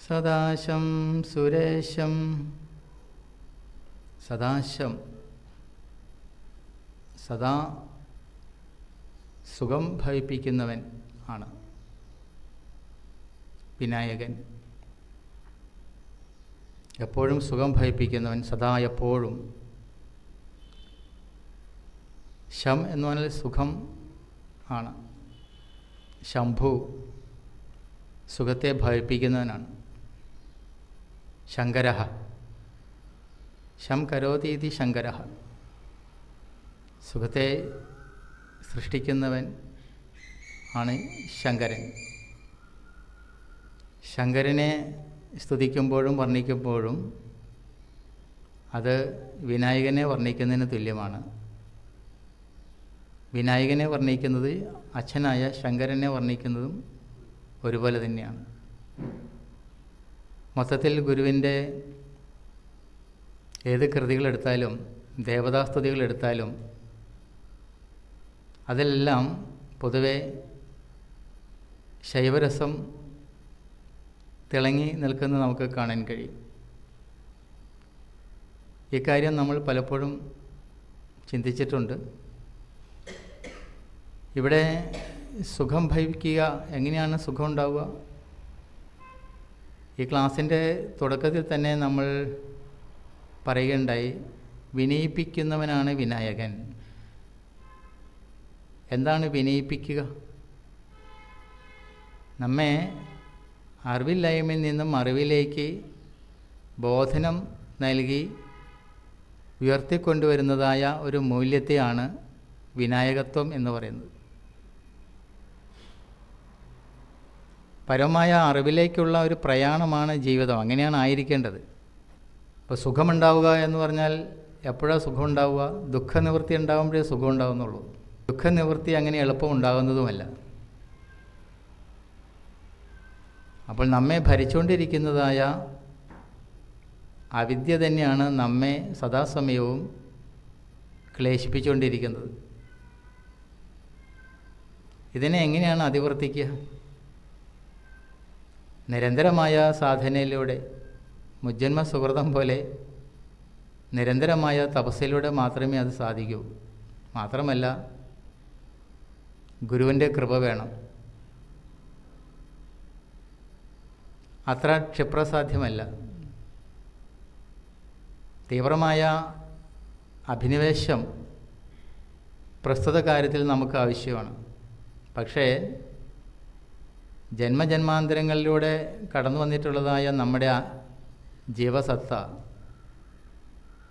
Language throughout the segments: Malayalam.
സദാശം സുരേശം. സദാശം സദാ സുഖം ഭവിപ്പിക്കുന്നവൻ ആണ് വിനായകൻ. എപ്പോഴും സുഖം ഭവിപ്പിക്കുന്നവൻ, സദാ എപ്പോഴും. ശം എന്ന് പറഞ്ഞാൽ സുഖം ആണ്. ശംഭു സുഖത്തെ ഭവിപ്പിക്കുന്നവനാണ്. ശങ്കരഃ ശം കരോതി ഇതി ശങ്കരഃ. സുഖത്തെ സൃഷ്ടിക്കുന്നവൻ ആണ് ശങ്കരൻ. ശങ്കരനെ സ്തുതിക്കുമ്പോഴും വർണ്ണിക്കുമ്പോഴും അത് വിനായകനെ വർണ്ണിക്കുന്നതിന് തുല്യമാണ്. വിനായകനെ വർണ്ണിക്കുന്നത് അച്ഛനായ ശങ്കരനെ വർണ്ണിക്കുന്നതും ഒരുപോലെ തന്നെയാണ്. മൊത്തത്തിൽ ഗുരുവിൻ്റെ ഏത് കൃതികളെടുത്താലും ദേവതാസ്തുതികളെടുത്താലും അതിലെല്ലാം പൊതുവെ ശൈവരസം തിളങ്ങി നിൽക്കുന്നത് നമുക്ക് കാണാൻ കഴിയും. ഇക്കാര്യം നമ്മൾ പലപ്പോഴും ചിന്തിച്ചിട്ടുണ്ട്. ഇവിടെ സുഖം ഭവിക്കുക, എങ്ങനെയാണ് സുഖം ഉണ്ടാവുക? ഈ ക്ലാസ്സിൻ്റെ തുടക്കത്തിൽ തന്നെ നമ്മൾ പറയുകയുണ്ടായി, വിനയിപ്പിക്കുന്നവനാണ് വിനായകൻ. എന്താണ് വിനയിപ്പിക്കുക? നമ്മെ അറിവില്ലായ്മയിൽ നിന്നും അറിവിലേക്ക് ബോധനം നൽകി ഉയർത്തിക്കൊണ്ടുവരുന്നതായ ഒരു മൂല്യത്തെയാണ് വിനായകത്വം എന്ന് പറയുന്നത്. പരമമായ അറിവിലേക്കുള്ള ഒരു പ്രയാണമാണ് ജീവിതം. അങ്ങനെയാണ് ആയിരിക്കേണ്ടത്. ഇപ്പോൾ സുഖമുണ്ടാവുക എന്ന് പറഞ്ഞാൽ എപ്പോഴാണ് സുഖം ഉണ്ടാവുക? ദുഃഖനിവൃത്തി ഉണ്ടാകുമ്പോഴേ സുഖം ഉണ്ടാകുന്നുള്ളൂ. ദുഃഖനിവൃത്തി അങ്ങനെ എളുപ്പം ഉണ്ടാകുന്നതുമല്ല. അപ്പോൾ നമ്മെ ഭരിച്ചുകൊണ്ടിരിക്കുന്നതായ അവിദ്യ തന്നെയാണ് നമ്മെ സദാസമയവും ക്ലേശിപ്പിച്ചുകൊണ്ടിരിക്കുന്നത്. ഇതിനെ എങ്ങനെയാണ് അതിവർത്തിക്കുക? നിരന്തരമായ സാധനയിലൂടെ, മുജ്ജന്മ സുഹൃതം പോലെ നിരന്തരമായ തപസ്സിലൂടെ മാത്രമേ അത് സാധിക്കൂ. മാത്രമല്ല, ഗുരുവിൻ്റെ കൃപ വേണം. അത്ര ക്ഷിപ്രസാധ്യമല്ല. തീവ്രമായ അഭിനിവേശം പ്രസ്തുത കാര്യത്തിൽ നമുക്ക് ആവശ്യമാണ്. പക്ഷേ ജന്മജന്മാന്തരങ്ങളിലൂടെ കടന്നു വന്നിട്ടുള്ളതായ നമ്മുടെ ജീവസത്ത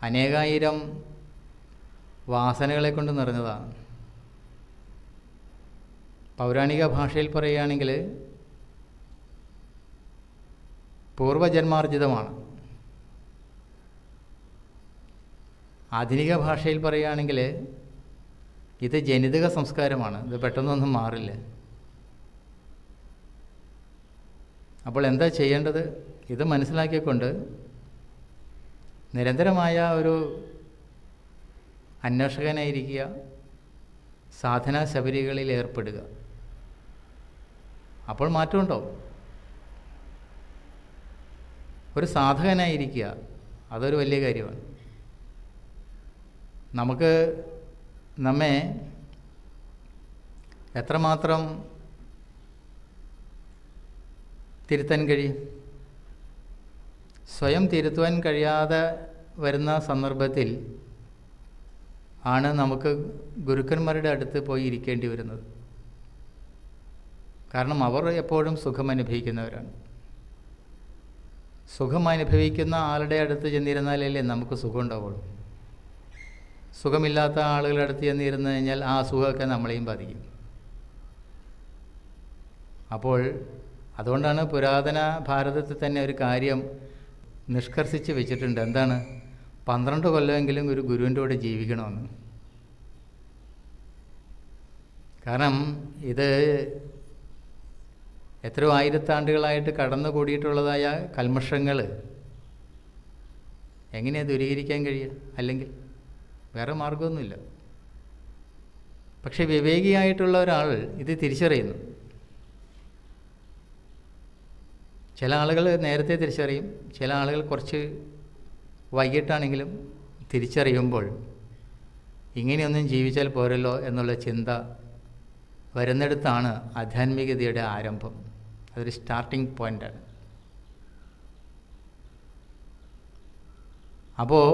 അനേകായിരം വാസനകളെ കൊണ്ട് നിറഞ്ഞതാണ്. പൗരാണിക ഭാഷയിൽ പറയുകയാണെങ്കിൽ പൂർവജന്മാർജിതമാണ്. ആധുനിക ഭാഷയിൽ പറയുകയാണെങ്കിൽ ഇത് ജനിതക സംസ്കാരമാണ്. ഇത് പെട്ടെന്നൊന്നും മാറില്ല. അപ്പോൾ എന്താ ചെയ്യേണ്ടത്? ഇത് മനസ്സിലാക്കിക്കൊണ്ട് നിരന്തരമായ ഒരു അന്വേഷകനായിരിക്കുക, സാധനാ ശബരികളിൽ ഏർപ്പെടുക. അപ്പോൾ മാറ്റമുണ്ടാവും. ഒരു സാധകനായിരിക്കുക, അതൊരു വലിയ കാര്യമാണ്. നമുക്ക് നമ്മെ എത്രമാത്രം തിരുത്താൻ കഴിയും? സ്വയം തിരുത്തുവാൻ കഴിയാതെ വരുന്ന സന്ദർഭത്തിൽ ആണ് നമുക്ക് ഗുരുക്കന്മാരുടെ അടുത്ത് പോയി ഇരിക്കേണ്ടി വരുന്നത്. കാരണം അവർ എപ്പോഴും സുഖം അനുഭവിക്കുന്നവരാണ്. സുഖം അനുഭവിക്കുന്ന ആളുടെ അടുത്ത് ചെന്നിരുന്നാലല്ലേ നമുക്ക് സുഖം ഉണ്ടാവുള്ളൂ. സുഖമില്ലാത്ത ആളുകളുടെ അടുത്ത് ചെന്നിരുന്നു കഴിഞ്ഞാൽ ആ സുഖമൊക്കെ നമ്മളെയും ബാധിക്കും. അപ്പോൾ അതുകൊണ്ടാണ് പുരാതന ഭാരതത്തിൽ തന്നെ ഒരു കാര്യം നിഷ്കർഷിച്ച് വെച്ചിട്ടുണ്ട്. എന്താണ്? 12 കൊല്ലമെങ്കിലും ഒരു ഗുരുവിൻ്റെ കൂടെ ജീവിക്കണമെന്ന്. കാരണം ഇത് എത്രയോ ആയിരത്താണ്ടുകളായിട്ട് കടന്നു കൂടിയിട്ടുള്ളതായ കൽമഷങ്ങൾ എങ്ങനെയാണ് ദൂരീകരിക്കാൻ കഴിയുക? അല്ലെങ്കിൽ വേറെ മാർഗമൊന്നുമില്ല. പക്ഷെ വിവേകിയായിട്ടുള്ള ഒരാൾ ഇത് തിരിച്ചറിയുന്നു. ചില ആളുകൾ നേരത്തെ തിരിച്ചറിയും, ചില ആളുകൾ കുറച്ച് വൈകിട്ടാണെങ്കിലും തിരിച്ചറിയുമ്പോൾ ഇങ്ങനെയൊന്നും ജീവിച്ചാൽ പോരല്ലോ എന്നുള്ള ചിന്ത വരുന്നിടത്താണ് ആധ്യാത്മികതയുടെ ആരംഭം. അതൊരു സ്റ്റാർട്ടിംഗ് പോയിൻ്റാണ്. അപ്പോൾ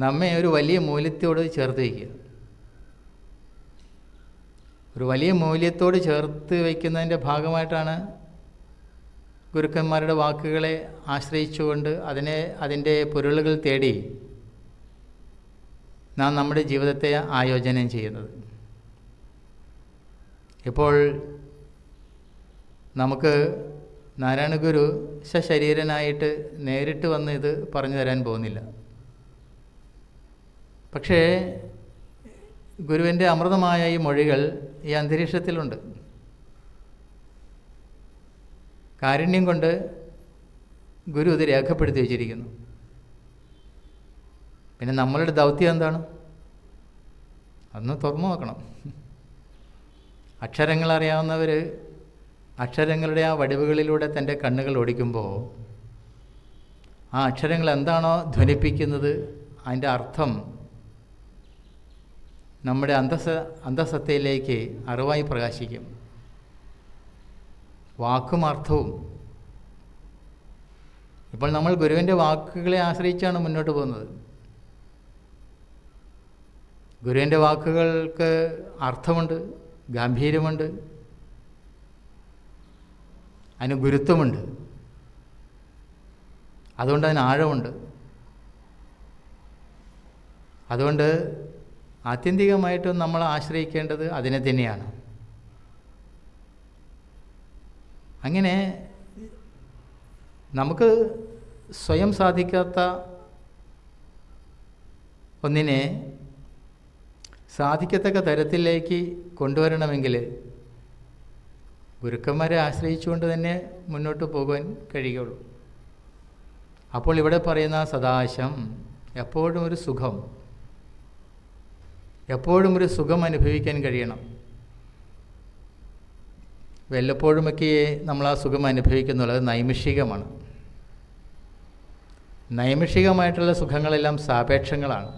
നമ്മെ ഒരു വലിയ മൂല്യത്തോട് ചേർത്ത് വയ്ക്കുക. ഒരു വലിയ മൂല്യത്തോട് ചേർത്ത് വയ്ക്കുന്നതിൻ്റെ ഭാഗമായിട്ടാണ് ഗുരുക്കന്മാരുടെ വാക്കുകളെ ആശ്രയിച്ചുകൊണ്ട് അതിൻ്റെ പൊരുളുകൾ തേടി നാം നമ്മുടെ ജീവിതത്തെ ആയോജനം ചെയ്യുന്നത്. ഇപ്പോൾ നമുക്ക് നാരായണ ഗുരു സശരീരനായിട്ട് നേരിട്ട് വന്ന് ഇത് പറഞ്ഞു തരാൻ പോകുന്നില്ല. പക്ഷേ ഗുരുവിൻ്റെ അമൃതമായ ഈ മൊഴികൾ ഈ അന്തരീക്ഷത്തിലുണ്ട്. കാരുണ്യം കൊണ്ട് ഗുരു ഇത് രേഖപ്പെടുത്തി വച്ചിരിക്കുന്നു. പിന്നെ നമ്മളുടെ ദൗത്യം എന്താണ്? അതൊന്ന് തുറന്നു നോക്കണം. അക്ഷരങ്ങൾ അറിയാവുന്നവർ അക്ഷരങ്ങളുടെ ആ വടിവുകളിലൂടെ തൻ്റെ കണ്ണുകൾ ഓടിക്കുമ്പോൾ ആ അക്ഷരങ്ങൾ എന്താണോ ധ്വനിപ്പിക്കുന്നത് അതിൻ്റെ അർത്ഥം നമ്മുടെ അന്തസത്തയിലേക്ക് അറിവായി പ്രകാശിക്കും. വാക്കും അർത്ഥവും. ഇപ്പോൾ നമ്മൾ ഗുരുവിൻ്റെ വാക്കുകളെ ആശ്രയിച്ചാണ് മുന്നോട്ട് പോകുന്നത്. ഗുരുവിൻ്റെ വാക്കുകൾക്ക് അർത്ഥമുണ്ട്, ഗാംഭീര്യമുണ്ട്, അതിന് ഗുരുത്വമുണ്ട്, അതുകൊണ്ട് അതിന് ആഴമുണ്ട്. അതുകൊണ്ട് ആത്യന്തികമായിട്ടും നമ്മൾ ആശ്രയിക്കേണ്ടത് അതിനെ തന്നെയാണ്. അങ്ങനെ നമുക്ക് സ്വയം സാധിക്കാത്ത ഒന്നിനെ സാധിക്കത്തക്ക തരത്തിലേക്ക് കൊണ്ടുവരണമെങ്കിൽ ഗുരുക്കന്മാരെ ആശ്രയിച്ചുകൊണ്ട് തന്നെ മുന്നോട്ട് പോകാൻ കഴിയുകയുള്ളൂ. അപ്പോൾ ഇവിടെ പറയുന്ന സദാശം എപ്പോഴും ഒരു സുഖം, എപ്പോഴും ഒരു സുഖം അനുഭവിക്കാൻ കഴിയണം. വല്ലപ്പോഴുമൊക്കെ നമ്മൾ ആ സുഖം അനുഭവിക്കുന്നുള്ളത് നൈമിഷികമാണ്. നൈമിഷികമായിട്ടുള്ള സുഖങ്ങളെല്ലാം സാപേക്ഷങ്ങളാണ്.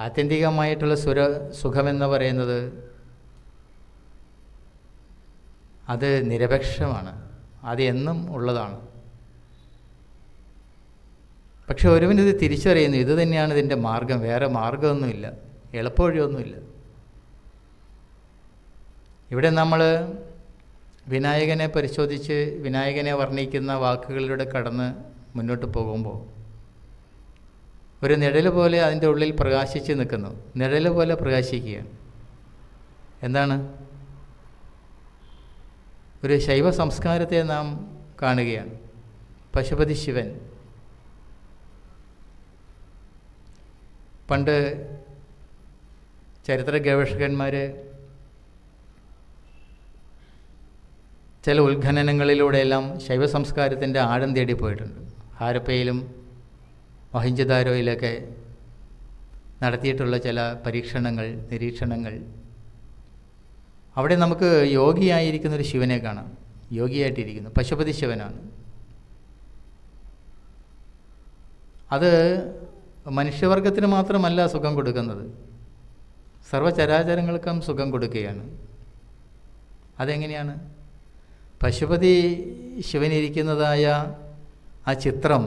ആത്യന്തികമായിട്ടുള്ള സുഖമെന്ന് പറയുന്നത് അത് നിരപേക്ഷമാണ്, അത് എന്നും ഉള്ളതാണ്. പക്ഷെ ഒരുവനിത് തിരിച്ചറിയുന്നു, ഇത് തന്നെയാണ് ഇതിൻ്റെ മാർഗം, വേറെ മാർഗമൊന്നുമില്ല, എളുപ്പവഴിയൊന്നുമില്ല. ഇവിടെ നമ്മൾ വിനായകനെ പരിശോധിച്ച് വിനായകനെ വർണ്ണിക്കുന്ന വാക്കുകളിലൂടെ കടന്ന് മുന്നോട്ട് പോകുമ്പോൾ ഒരു നിഴൽ പോലെ അതിൻ്റെ ഉള്ളിൽ പ്രകാശിച്ച് നിൽക്കുന്നു. നിഴൽ പോലെ പ്രകാശിക്കുകയാണ്. എന്താണ്? ഒരു ശൈവ സംസ്കാരത്തെ നാം കാണുകയാണ്. പശുപതി ശിവൻ പണ്ട് ചരിത്ര ഗവേഷകന്മാർ ചില ഉത്ഖനനങ്ങളിലൂടെയെല്ലാം ശൈവ സംസ്കാരത്തിൻ്റെ ആഴം തേടി പോയിട്ടുണ്ട്. ഹാരപ്പയിലും മൊഹൻജദാരോയിലൊക്കെ നടത്തിയിട്ടുള്ള ചില പരീക്ഷണങ്ങൾ, നിരീക്ഷണങ്ങൾ, അവിടെ നമുക്ക് യോഗിയായിരിക്കുന്നൊരു ശിവനെ കാണാം. യോഗിയായിട്ടിരിക്കുന്നു, പശുപതി ശിവനാണ്. അത് മനുഷ്യവർഗത്തിന് മാത്രമല്ല സുഖം കൊടുക്കുന്നത്, സർവ്വചരാചരങ്ങൾക്കും സുഖം കൊടുക്കുകയാണ്. അതെങ്ങനെയാണ്? പശുപതി ശിവനിരിക്കുന്നതായ ആ ചിത്രം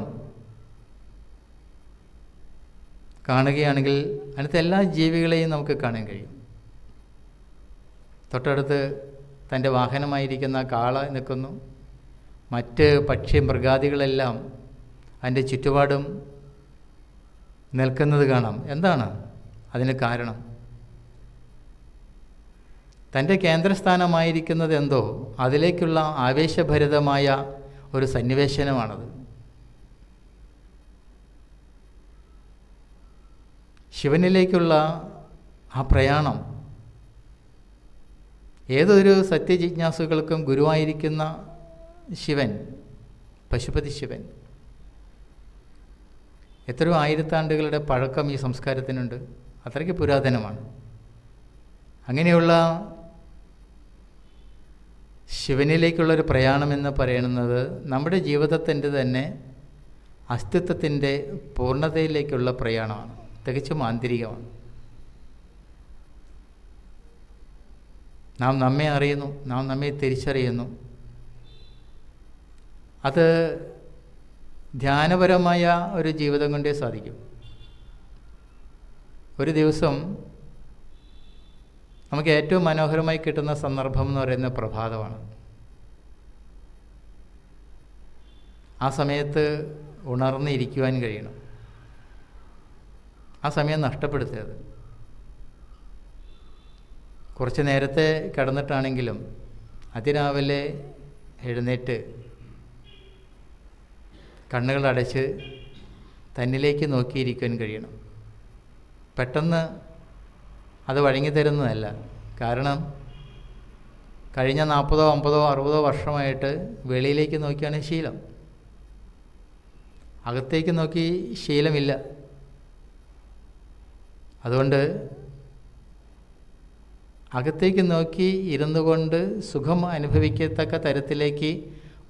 കാണുകയാണെങ്കിൽ അതിനകത്ത് എല്ലാ ജീവികളെയും നമുക്ക് കാണാൻ കഴിയും. തൊട്ടടുത്ത് തൻ്റെ വാഹനമായിരിക്കുന്ന കാള നിൽക്കുന്നു. മറ്റ് പക്ഷി മൃഗാദികളെല്ലാം അതിൻ്റെ ചുറ്റുപാടും നിൽക്കുന്നത് കാണാം. എന്താണ് അതിന് കാരണം? തൻ്റെ കേന്ദ്രസ്ഥാനമായിരിക്കുന്നത് എന്തോ അതിലേക്കുള്ള ആവേശഭരിതമായ ഒരു സന്നിവേശനമാണത്. ശിവനിലേക്കുള്ള ആ പ്രയാണം ഏതൊരു സത്യജിജ്ഞാസുകൾക്കും ഗുരുവായിരിക്കുന്ന ശിവൻ, പശുപതി ശിവൻ, എത്രയോ ആയിരത്താണ്ടുകളുടെ പഴക്കം ഈ സംസ്കാരത്തിനുണ്ട്. അത്രയ്ക്ക് പുരാതനമാണ്. അങ്ങനെയുള്ള ശിവനിലേക്കുള്ളൊരു പ്രയാണമെന്ന് പറയുന്നത് നമ്മുടെ ജീവിതത്തിൻ്റെ തന്നെ അസ്തിത്വത്തിൻ്റെ പൂർണ്ണതയിലേക്കുള്ള പ്രയാണമാണ്, തികച്ചും ആന്തരികമാണ്. നാം നമ്മെ അറിയുന്നു, നാം നമ്മെ തിരിച്ചറിയുന്നു. അത് ധ്യാനപരമായ ഒരു ജീവിതം കൊണ്ടേ സാധിക്കും. ഒരു ദിവസം നമുക്ക് ഏറ്റവും മനോഹരമായി കിട്ടുന്ന സന്ദർഭം എന്ന് പറയുന്നത് പ്രഭാതമാണ്. ആ സമയത്ത് ഉണർന്നിരിക്കുവാൻ കഴിയണം. ആ സമയം നഷ്ടപ്പെടുത്തരുത്. കുറച്ച് നേരത്തെ കിടന്നിട്ടാണെങ്കിലും അതിരാവിലെ എഴുന്നേറ്റ് കണ്ണുകളടച്ച് തന്നിലേക്ക് നോക്കിയിരിക്കാൻ കഴിയണം. പെട്ടെന്ന് അത് വഴങ്ങി തരുന്നതല്ല. കാരണം കഴിഞ്ഞ 40, 50, 60 വർഷമായിട്ട് വെളിയിലേക്ക് നോക്കിയാണ് ശീലം. അകത്തേക്ക് നോക്കി ശീലമില്ല. അതുകൊണ്ട് അകത്തേക്ക് നോക്കി ഇരുന്നു കൊണ്ട് സുഖം അനുഭവിക്കത്തക്ക തരത്തിലേക്ക്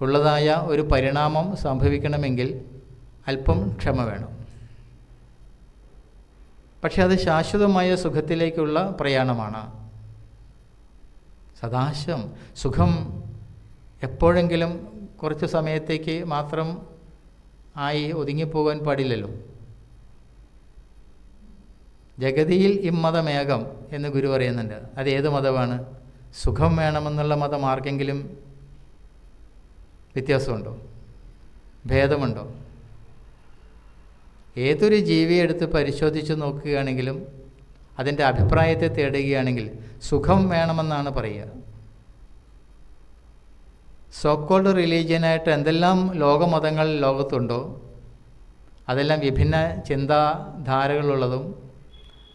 ഉള്ളതായ ഒരു പരിണാമം സംഭവിക്കണമെങ്കിൽ അല്പം ക്ഷമ വേണം. പക്ഷെ അത് ശാശ്വതമായ സുഖത്തിലേക്കുള്ള പ്രയാണമാണ്. സദാശം സുഖം എപ്പോഴെങ്കിലും കുറച്ച് സമയത്തേക്ക് മാത്രം ആയി ഒതുങ്ങിപ്പോകാൻ പാടില്ലല്ലോ. ജഗതിയിൽ ഇമ്മതമേകം എന്ന് ഗുരു പറയുന്നുണ്ട്. അത് ഏത് മതമാണ്? സുഖം വേണമെന്നുള്ള മതം ആർക്കെങ്കിലും വ്യത്യാസമുണ്ടോ? ഭേദമുണ്ടോ? ഏതൊരു ജീവിയെ എടുത്ത് പരിശോധിച്ച് നോക്കുകയാണെങ്കിലും അതിൻ്റെ അഭിപ്രായത്തെ തേടുകയാണെങ്കിൽ സുഖം വേണമെന്നാണ് പറയുക. സോക്കോൾഡ് റിലീജിയനായിട്ട് എന്തെല്ലാം ലോകമതങ്ങൾ ലോകത്തുണ്ടോ അതെല്ലാം വിഭിന്ന ചിന്താധാരകളുള്ളതും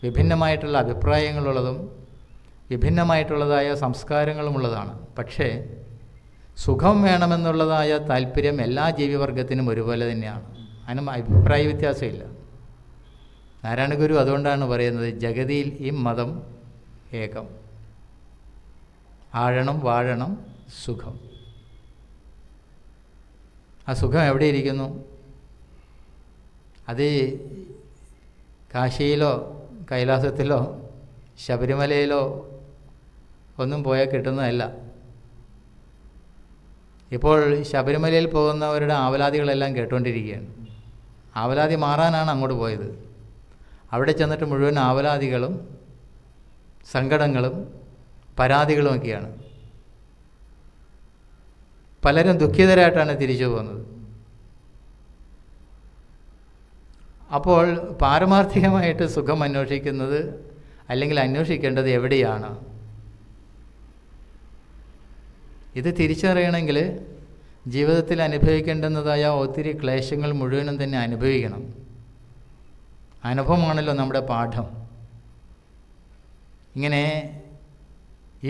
വിഭിന്നമായിട്ടുള്ള അഭിപ്രായങ്ങളുള്ളതും വിഭിന്നമായിട്ടുള്ളതായ സംസ്കാരങ്ങളുമുള്ളതാണ്. പക്ഷേ സുഖം വേണമെന്നുള്ളതായ താല്പര്യം എല്ലാ ജീവിവർഗത്തിനും ഒരുപോലെ തന്നെയാണ്. അതിനും അഭിപ്രായ വ്യത്യാസമില്ല. നാരായണ ഗുരു അതുകൊണ്ടാണ് പറയുന്നത് ജഗതിയിൽ ഈ മതം ഏകം, ആഴണം വാഴണം സുഖം. ആ സുഖം എവിടെ ഇരിക്കുന്നു? അത് കാശിയിലോ കൈലാസത്തിലോ ശബരിമലയിലോ ഒന്നും പോയാൽ കിട്ടുന്നതല്ല. ഇപ്പോൾ ശബരിമലയിൽ പോകുന്നവരുടെ ആവലാതികളെല്ലാം കേട്ടുകൊണ്ടിരിക്കുകയാണ്. ആവലാതി മാറാനാണ് അങ്ങോട്ട് പോയത്. അവിടെ ചെന്നിട്ട് മുഴുവൻ ആവലാതികളും സങ്കടങ്ങളും പരാതികളുമൊക്കെയാണ്. പലരും ദുഃഖിതരായിട്ടാണ് തിരിച്ചു പോകുന്നത്. അപ്പോൾ പാരമാർത്ഥികമായിട്ട് സുഖം അന്വേഷിക്കുന്നത് അല്ലെങ്കിൽ അന്വേഷിക്കേണ്ടത് എവിടെയാണ്? ഇത് തിരിച്ചറിയണമെങ്കിൽ ജീവിതത്തിൽ അനുഭവിക്കേണ്ടുന്നതായ ഒത്തിരി ക്ലേശങ്ങൾ മുഴുവനും തന്നെ അനുഭവിക്കണം. അനുഭവമാണല്ലോ നമ്മുടെ പാഠം. ഇങ്ങനെ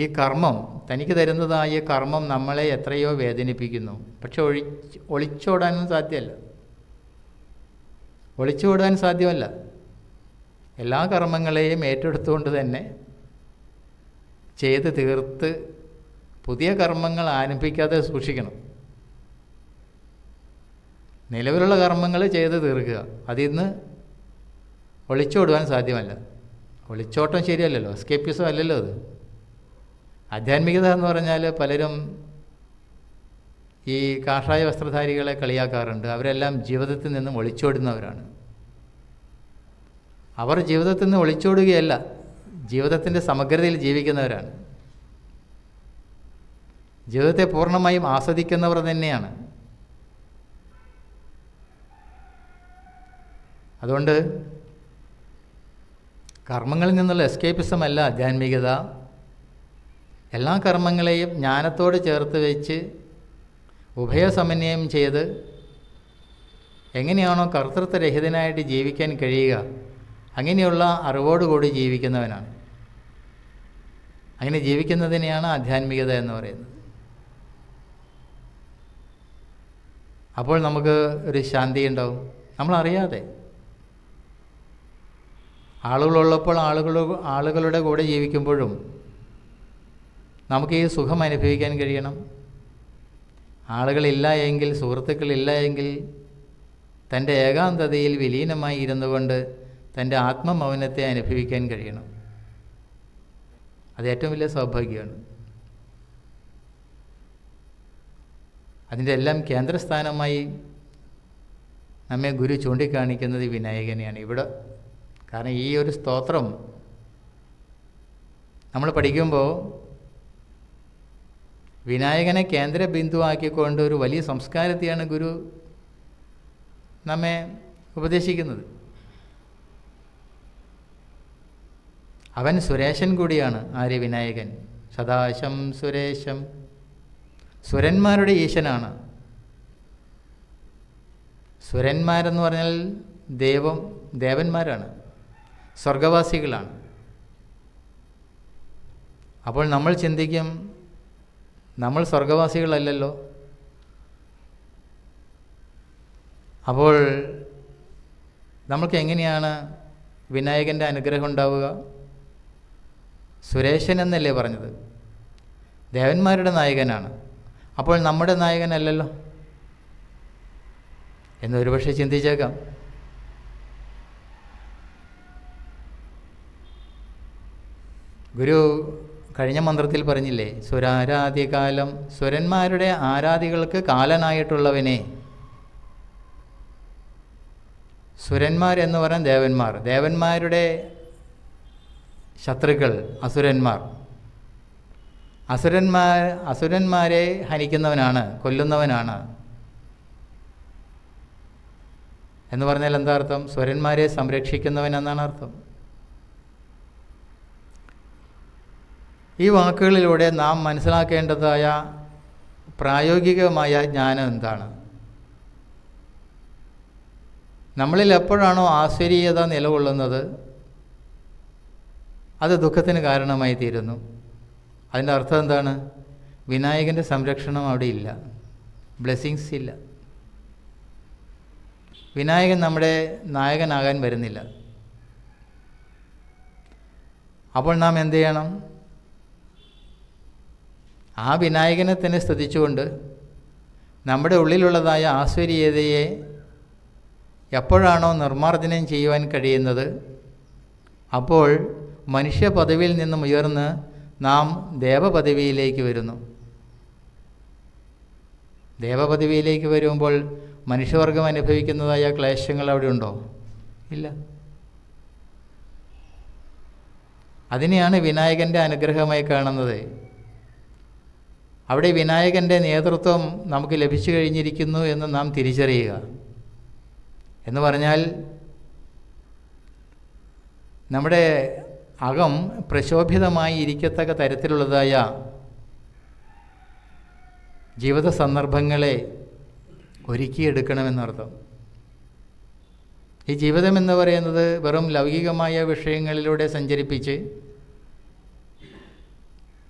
ഈ കർമ്മം, തനിക്ക് തരുന്നതായ കർമ്മം നമ്മളെ എത്രയോ വേദനിപ്പിക്കുന്നു. പക്ഷെ ഒളിച്ചോടാനും സാധ്യമല്ല. ഒളിച്ചോടാൻ സാധ്യമല്ല. എല്ലാ കർമ്മങ്ങളെയും ഏറ്റെടുത്തുകൊണ്ട് തന്നെ ചെയ്ത് തീർത്ത് പുതിയ കർമ്മങ്ങൾ ആരംഭിക്കാതെ സൂക്ഷിക്കണം. നിലവിലുള്ള കർമ്മങ്ങൾ ചെയ്ത് തീർക്കുക. അതിൽ നിന്ന് ഒളിച്ചോടുവാൻ സാധ്യമല്ല. ഒളിച്ചോട്ടം ശരിയല്ലല്ലോ, എസ്കേപ്പിസം അല്ലല്ലോ അത്. ആധ്യാത്മികത എന്ന് പറഞ്ഞാൽ പലരും ഈ കാഷായ വസ്ത്രധാരികളെ കളിയാക്കാറുണ്ട്. അവരെല്ലാം ജീവിതത്തിൽ നിന്നും ഒളിച്ചോടുന്നവരാണ്. അവർ ജീവിതത്തിൽ നിന്ന് ഒളിച്ചോടുകയല്ല, ജീവിതത്തിൻ്റെ സമഗ്രതയിൽ ജീവിക്കുന്നവരാണ്. ജീവിതത്തെ പൂർണ്ണമായും ആസ്വദിക്കുന്നവർ തന്നെയാണ്. അതുകൊണ്ട് കർമ്മങ്ങളിൽ നിന്നുള്ള എസ്കേപ്പിസം അല്ല ആധ്യാത്മികത. എല്ലാ കർമ്മങ്ങളെയും ജ്ഞാനത്തോട് ചേർത്ത് വെച്ച് ഉഭയസമന്വയം ചെയ്ത് എങ്ങനെയാണോ കർത്തൃത്വരഹിതനായിട്ട് ജീവിക്കാൻ കഴിയുക, അങ്ങനെയുള്ള അറിവോടുകൂടി ജീവിക്കുന്നവനാണ്. അങ്ങനെ ജീവിക്കുന്നതിനെയാണ് ആധ്യാത്മികത എന്ന് പറയുന്നത്. അപ്പോൾ നമുക്ക് ഒരു ശാന്തി ഉണ്ടാവും, നമ്മളറിയാതെ. ആളുകളുള്ളപ്പോൾ ആളുകളുടെ കൂടെ ജീവിക്കുമ്പോഴും നമുക്ക് ഈ സുഖം അനുഭവിക്കാൻ കഴിയണം. ആളുകളില്ല എങ്കിൽ, സുഹൃത്തുക്കളില്ല എങ്കിൽ തൻ്റെ ഏകാന്തതയിൽ വിലീനമായി ഇരുന്നു കൊണ്ട് തൻ്റെ ആത്മമൗനത്തെ അനുഭവിക്കാൻ കഴിയണം. അത് ഏറ്റവും വലിയ സൗഭാഗ്യമാണ്. അതിൻ്റെ എല്ലാം കേന്ദ്രസ്ഥാനമായി നമ്മെ ഗുരു ചൂണ്ടിക്കാണിക്കുന്നത് വിനായകനെയാണ് ഇവിടെ. കാരണം ഈ ഒരു സ്തോത്രം നമ്മൾ പഠിക്കുമ്പോൾ വിനായകനെ കേന്ദ്ര ബിന്ദുവാക്കിക്കൊണ്ട് ഒരു വലിയ സംസ്കാരത്തെയാണ് ഗുരു നമ്മെ ഉപദേശിക്കുന്നത്. അവൻ സുരേശൻ കൂടിയാണ്. ആര്യ വിനായകൻ സദാശം സുരേശം, സുരന്മാരുടെ ഈശനാണ്. സുരന്മാരെന്ന് പറഞ്ഞാൽ ദേവന്മാരാണ്, സ്വർഗവാസികളാണ്. അപ്പോൾ നമ്മൾ ചിന്തിക്കും, നമ്മൾ സ്വർഗവാസികളല്ലല്ലോ, അപ്പോൾ നമ്മൾക്ക് എങ്ങനെയാണ് വിനായകൻ്റെ അനുഗ്രഹം ഉണ്ടാവുക? സുരേശൻ എന്നല്ലേ പറഞ്ഞത്? ദേവന്മാരുടെ നായകനാണ്. അപ്പോൾ നമ്മുടെ നായകനല്ലല്ലോ എന്നൊരു പക്ഷേ ചിന്തിച്ചേക്കാം. ഗുരു കഴിഞ്ഞ മന്ത്രത്തിൽ പറഞ്ഞില്ലേ, സുരാരാധ്യകാലം, സുരന്മാരുടെ ആരാധികൾക്ക് കാലനായിട്ടുള്ളവനെ. സുരന്മാരെന്ന് പറയാൻ ദേവന്മാർ, ദേവന്മാരുടെ ശത്രുക്കൾ അസുരന്മാർ. അസുരന്മാരെ ഹനിക്കുന്നവനാണ്, കൊല്ലുന്നവനാണ് എന്ന് പറഞ്ഞാൽ എന്താ അർത്ഥം? സുരന്മാരെ സംരക്ഷിക്കുന്നവൻ എന്നാണ് അർത്ഥം. ഈ വാക്കുകളിലൂടെ നാം മനസ്സിലാക്കേണ്ടതായ പ്രായോഗികമായ ജ്ഞാനം എന്താണ്? നമ്മളിൽ എപ്പോഴാണോ ആശ്ചര്യത നിലകൊള്ളുന്നത് അത് ദുഃഖത്തിന് കാരണമായി തീരുന്നു. അതിൻ്റെ അർത്ഥം എന്താണ്? വിനായകൻ്റെ സംരക്ഷണം അവിടെ ഇല്ല, ബ്ലെസ്സിങ്സ് ഇല്ല. വിനായകൻ നമ്മുടെ നായകനാകാൻ വരുന്നില്ല. അപ്പോൾ നാം എന്ത് ചെയ്യണം? ആ വിനായകനെ തന്നെ സ്തുതിച്ചുകൊണ്ട് നമ്മുടെ ഉള്ളിലുള്ളതായ ആശ്ചര്യതയെ എപ്പോഴാണോ നിർമ്മാർജ്ജനം ചെയ്യുവാൻ കഴിയുന്നത്, അപ്പോൾ മനുഷ്യ പദവിയിൽ നിന്നും ഉയർന്ന് നാം ദേവപദവിയിലേക്ക് വരുന്നു. ദേവപദവിയിലേക്ക് വരുമ്പോൾ മനുഷ്യവർഗം അനുഭവിക്കുന്നതായ ക്ലേശങ്ങൾ അവിടെ ഉണ്ടോ? ഇല്ല. അതിനെയാണ് വിനായകൻ്റെ അനുഗ്രഹമായി കാണുന്നത്. അവിടെ വിനായകൻ്റെ നേതൃത്വം നമുക്ക് ലഭിച്ചു കഴിഞ്ഞിരിക്കുന്നു എന്ന് നാം തിരിച്ചറിയുക. എന്ന് പറഞ്ഞാൽ നമ്മുടെ അകം പ്രശോഭിതമായി ഇരിക്കത്തക്ക തരത്തിലുള്ളതായ ജീവിത സന്ദർഭങ്ങളെ ഒരുക്കിയെടുക്കണമെന്നർത്ഥം. ഈ ജീവിതം എന്ന് പറയുന്നത് വെറും ലൗകികമായ വിഷയങ്ങളിലൂടെ സഞ്ചരിപ്പിച്ച്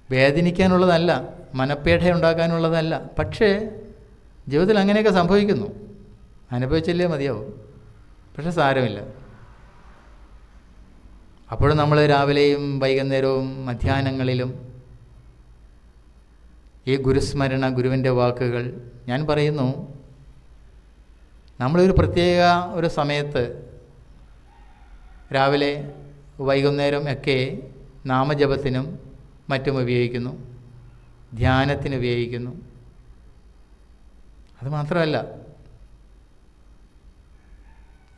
വേദനിക്കാനുള്ളതല്ല, മനപ്പേഠ ഉണ്ടാക്കാനുള്ളതല്ല. പക്ഷേ ജീവിതത്തിൽ അങ്ങനെയൊക്കെ സംഭവിക്കുന്നു. അനുഭവിച്ചില്ലേ മതിയാവും. പക്ഷെ സാരമില്ല. അപ്പോഴും നമ്മൾ രാവിലെയും വൈകുന്നേരവും മധ്യാഹ്നങ്ങളിലും ഈ ഗുരുസ്മരണ, ഗുരുവിൻ്റെ വാക്കുകൾ ഞാൻ പറയുന്നു. നമ്മളൊരു പ്രത്യേക ഒരു സമയത്ത് രാവിലെ വൈകുന്നേരം ഒക്കെ നാമജപത്തിനും മറ്റും ഉപയോഗിക്കുന്നു, ധ്യാനത്തിന് ഉപയോഗിക്കുന്നു. അതുമാത്രമല്ല,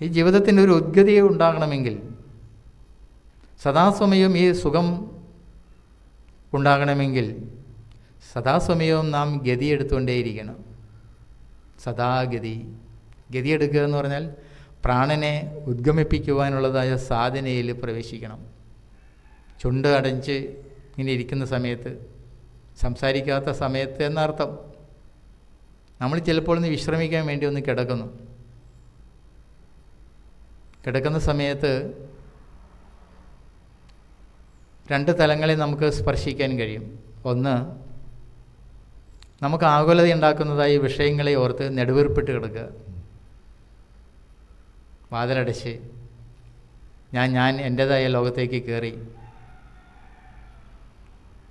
ഈ ജീവിതത്തിൻ്റെ ഒരു ഉദ്ഗതി ഉണ്ടാകണമെങ്കിൽ, സദാസമയവും ഈ സുഖം ഉണ്ടാകണമെങ്കിൽ സദാസമയവും നാം ഗതിയെടുത്തുകൊണ്ടേയിരിക്കണം. സദാഗതി. ഗതിയെടുക്കുക എന്ന് പറഞ്ഞാൽ പ്രാണനെ ഉദ്ഗമിപ്പിക്കുവാനുള്ളതായ സാധനയിൽ പ്രവേശിക്കണം. ചുണ്ട് അടച്ച് ഇങ്ങനെ ഇരിക്കുന്ന സമയത്ത്, സംസാരിക്കാത്ത സമയത്ത് എന്നർത്ഥം. നമ്മൾ ചിലപ്പോൾ ഒന്ന് വിശ്രമിക്കാൻ വേണ്ടി ഒന്ന് കിടക്കുന്ന സമയത്ത് രണ്ട് തലങ്ങളെ നമുക്ക് സ്പർശിക്കാൻ കഴിയും. ഒന്ന്, നമുക്ക് ആകുലത ഉണ്ടാക്കുന്നതായി വിഷയങ്ങളെ ഓർത്ത് നെടുവീർപ്പിട്ട് കിടക്കുക, വാതിലടച്ച് ഞാൻ എൻ്റേതായ ലോകത്തേക്ക് കയറി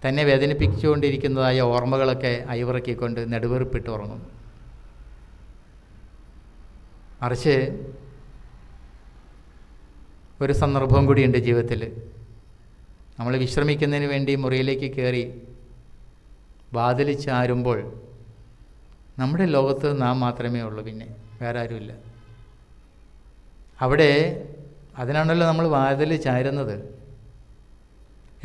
തന്നെ വേദനിപ്പിച്ചുകൊണ്ടിരിക്കുന്നതായ ഓർമ്മകളൊക്കെ അയവിറക്കിക്കൊണ്ട് നെടുവീർപ്പിട്ട് ഉറങ്ങുന്നു. മറിച്ച് ഒരു സന്ദർഭം കൂടിയുണ്ട് ജീവിതത്തിൽ. നമ്മൾ വിശ്രമിക്കുന്നതിന് വേണ്ടി മുറിയിലേക്ക് കയറി വാതിൽ ചാരുമ്പോൾ നമ്മുടെ ലോകത്ത് നാം മാത്രമേ ഉള്ളൂ, പിന്നെ വേറെ ആരുമില്ല. അവിടെ അതിനാണല്ലോ നമ്മൾ വാതിൽ ചാരുന്നത്.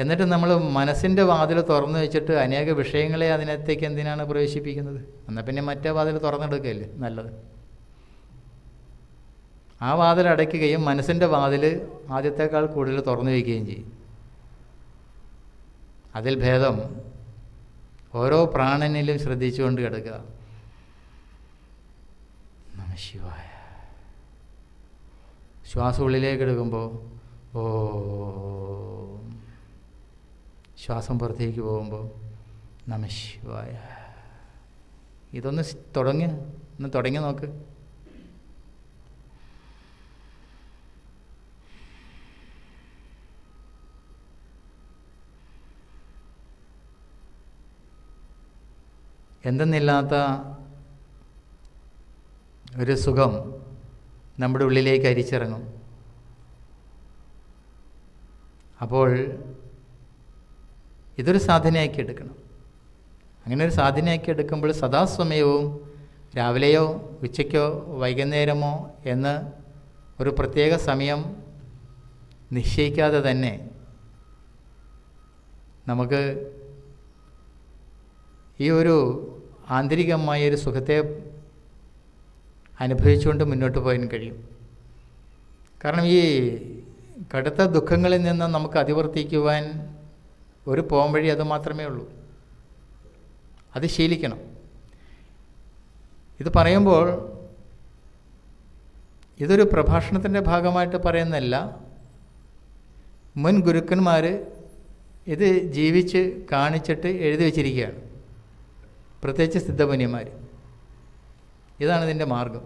എന്നിട്ട് നമ്മൾ മനസ്സിൻ്റെ വാതിൽ തുറന്നു വെച്ചിട്ട് അനേക വിഷയങ്ങളെ അതിനകത്തേക്ക് എന്തിനാണ് പ്രവേശിപ്പിക്കുന്നത്? എന്നാൽ പിന്നെ മറ്റേ വാതിൽ തുറന്നെടുക്കുകയല്ലേ നല്ലത്. ആ വാതിൽ അടയ്ക്കുകയും മനസ്സിൻ്റെ വാതിൽ ആദ്യത്തേക്കാൾ കൂടുതൽ തുറന്നു വയ്ക്കുകയും ചെയ്യും. അതിൽ ഭേദം ഓരോ പ്രാണനിലും ശ്രദ്ധിച്ചുകൊണ്ട് കിടക്കുക. നമഃശിവായ. ശ്വാസം ഉള്ളിലേക്ക് എടുക്കുമ്പോൾ ഓ, ശ്വാസം പുറത്തേക്ക് പോകുമ്പോൾ നമഃശിവായ. ഇതൊന്ന് തുടങ്ങി നോക്ക്. എന്തെന്നില്ലാത്ത ഒരു സുഖം നമ്മുടെ ഉള്ളിലേക്ക് അരിച്ചിറങ്ങും. അപ്പോൾ ഇതൊരു സാധനയാക്കി എടുക്കണം. അങ്ങനെ ഒരു സാധനയാക്കി എടുക്കുമ്പോൾ സദാസമയവും രാവിലെയോ ഉച്ചയ്ക്കോ വൈകുന്നേരമോ എന്ന് ഒരു പ്രത്യേക സമയം നിശ്ചയിക്കാതെ തന്നെ നമുക്ക് ഈ ഒരു ആന്തരികമായൊരു സുഖത്തെ അനുഭവിച്ചുകൊണ്ട് മുന്നോട്ട് പോകാൻ കഴിയും. കാരണം ഈ കടുത്ത ദുഃഖങ്ങളിൽ നിന്ന് നമുക്ക് അതിവർത്തിക്കുവാൻ ഒരു പോംവഴി അത് മാത്രമേ ഉള്ളൂ. അത് ശീലിക്കണം. ഇത് പറയുമ്പോൾ ഇതൊരു പ്രഭാഷണത്തിൻ്റെ ഭാഗമായിട്ട് പറയുന്നതല്ല. മുൻ ഗുരുക്കന്മാർ ഇത് ജീവിച്ച് കാണിച്ചിട്ട് എഴുതി വച്ചിരിക്കുകയാണ്. പ്രത്യേകിച്ച് സിദ്ധമുനിമാർ. ഇതാണ് ഇതിൻ്റെ മാർഗം.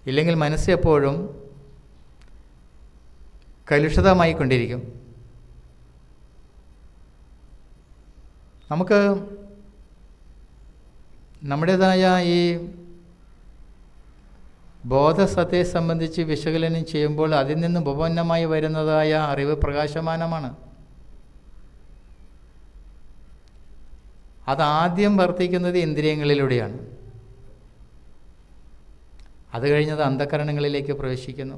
ഇല്ലെങ്കിൽ മനസ്സ് എപ്പോഴും കലുഷിതമായിക്കൊണ്ടിരിക്കും. നമുക്ക് നമ്മുടേതായ ഈ ബോധസത്തെ സംബന്ധിച്ച് വിശകലനം ചെയ്യുമ്പോൾ അതിൽ നിന്ന് ഉപപന്നമായി വരുന്നതായ അറിവ് പ്രകാശമാനമാണ്. അതാദ്യം വർത്തിക്കുന്നത് ഇന്ദ്രിയങ്ങളിലൂടെയാണ്. അത് കഴിഞ്ഞത് അന്ധകരണങ്ങളിലേക്ക് പ്രവേശിക്കുന്നു.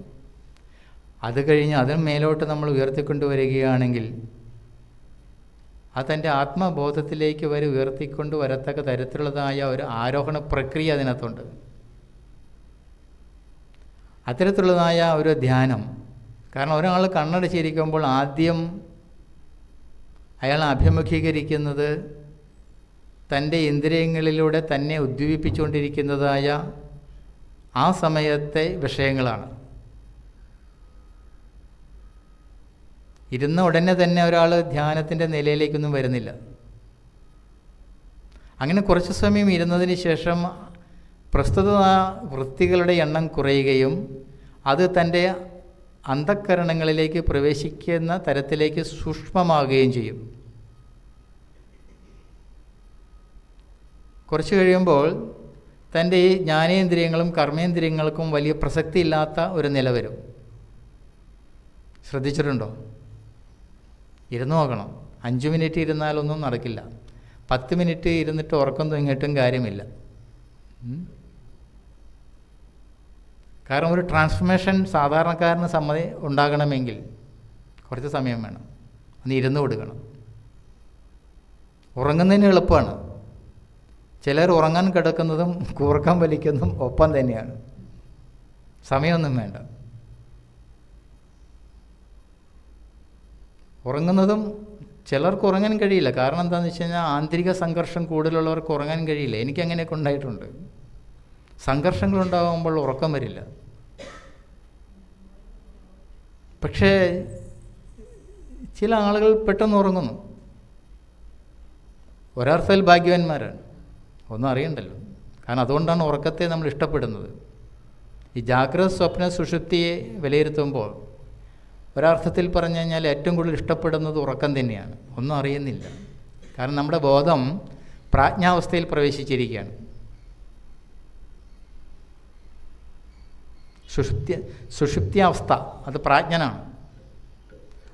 അത് കഴിഞ്ഞ് അതിന് മേലോട്ട് നമ്മൾ ഉയർത്തിക്കൊണ്ടുവരികയാണെങ്കിൽ അത് തൻ്റെ ആത്മബോധത്തിലേക്ക് വരെ ഉയർത്തിക്കൊണ്ട് വരത്തക്ക തരത്തിലുള്ളതായ ഒരു ആരോഹണ പ്രക്രിയ അതിനകത്തുണ്ട്. അത്തരത്തിലുള്ളതായ ഒരു ധ്യാനം. കാരണം ഒരാൾ കണ്ണടച്ചിരിക്കുമ്പോൾ ആദ്യം അയാൾ അഭിമുഖീകരിക്കുന്നത് തൻ്റെ ഇന്ദ്രിയങ്ങളിലൂടെ തന്നെ ഉദ്ദീപിപ്പിച്ചുകൊണ്ടിരിക്കുന്നതായ ആ സമയത്തെ വിഷയങ്ങളാണ്. ഇരുന്ന ഉടനെ തന്നെ ഒരാൾ ധ്യാനത്തിൻ്റെ നിലയിലേക്കൊന്നും വരുന്നില്ല. അങ്ങനെ കുറച്ച് സമയം ഇരുന്നതിന് ശേഷം പ്രസ്തുത വൃത്തികളുടെ എണ്ണം കുറയുകയും അത് തൻ്റെ അന്ധക്കരണങ്ങളിലേക്ക് പ്രവേശിക്കുന്ന തരത്തിലേക്ക് സൂക്ഷ്മമാകുകയും ചെയ്യും. കുറച്ച് കഴിയുമ്പോൾ തൻ്റെ ഈ ജ്ഞാനേന്ദ്രിയങ്ങളും കർമ്മേന്ദ്രിയങ്ങൾക്കും വലിയ പ്രസക്തിയില്ലാത്ത ഒരു നില വരും. ശ്രദ്ധിച്ചിട്ടുണ്ടോ? ഇരുന്ന് നോക്കണം. 5 മിനിറ്റ് ഇരുന്നാലൊന്നും നടക്കില്ല. 10 മിനിറ്റ് ഇരുന്നിട്ട് ഉറക്കം തൂങ്ങിയിട്ടും കാര്യമില്ല. കാരണം ഒരു ട്രാൻസ്ഫർമേഷൻ സാധാരണക്കാരന് ഉണ്ടാകണമെങ്കിൽ കുറച്ച് സമയം വേണം. അന്ന് ഇരുന്ന് കൊടുക്കണം. ഉറങ്ങുന്നതിന് എളുപ്പമാണ്. ചിലർ ഉറങ്ങാൻ കിടക്കുന്നതും കൂർക്കം വലിക്കുന്നതും ഒപ്പം തന്നെയാണ്. സമയമൊന്നും വേണ്ട. ഉറങ്ങുന്നതും ചിലർക്ക് ഉറങ്ങാൻ കഴിയില്ല. കാരണം എന്താണെന്ന് വെച്ച് കഴിഞ്ഞാൽ ആന്തരിക സംഘർഷം കൂടുതലുള്ളവർക്ക് ഉറങ്ങാൻ കഴിയില്ല. എനിക്കങ്ങനെയൊക്കെ ഉണ്ടായിട്ടുണ്ട്. സംഘർഷങ്ങളുണ്ടാകുമ്പോൾ ഉറക്കം വരില്ല. പക്ഷേ ചില ആളുകൾ പെട്ടെന്ന് ഉറങ്ങുന്നു. ഒരർത്ഥത്തിൽ ഭാഗ്യവാന്മാരാണ്. ഒന്നും അറിയണ്ടല്ലോ. കാരണം അതുകൊണ്ടാണ് ഉറക്കത്തെ നമ്മൾ ഇഷ്ടപ്പെടുന്നത്. ഈ ജാഗ്രത സ്വപ്ന സുഷുപ്തിയെ വിലയിരുത്തുമ്പോൾ ഒരർത്ഥത്തിൽ പറഞ്ഞു കഴിഞ്ഞാൽ ഏറ്റവും കൂടുതൽ ഇഷ്ടപ്പെടുന്നത് ഉറക്കം തന്നെയാണ്. ഒന്നും അറിയുന്നില്ല. കാരണം നമ്മുടെ ബോധം പ്രാജ്ഞാവസ്ഥയിൽ പ്രവേശിച്ചിരിക്കുകയാണ്. സുഷുപ്തിയാവസ്ഥ അത് പ്രാജ്ഞനാണ്.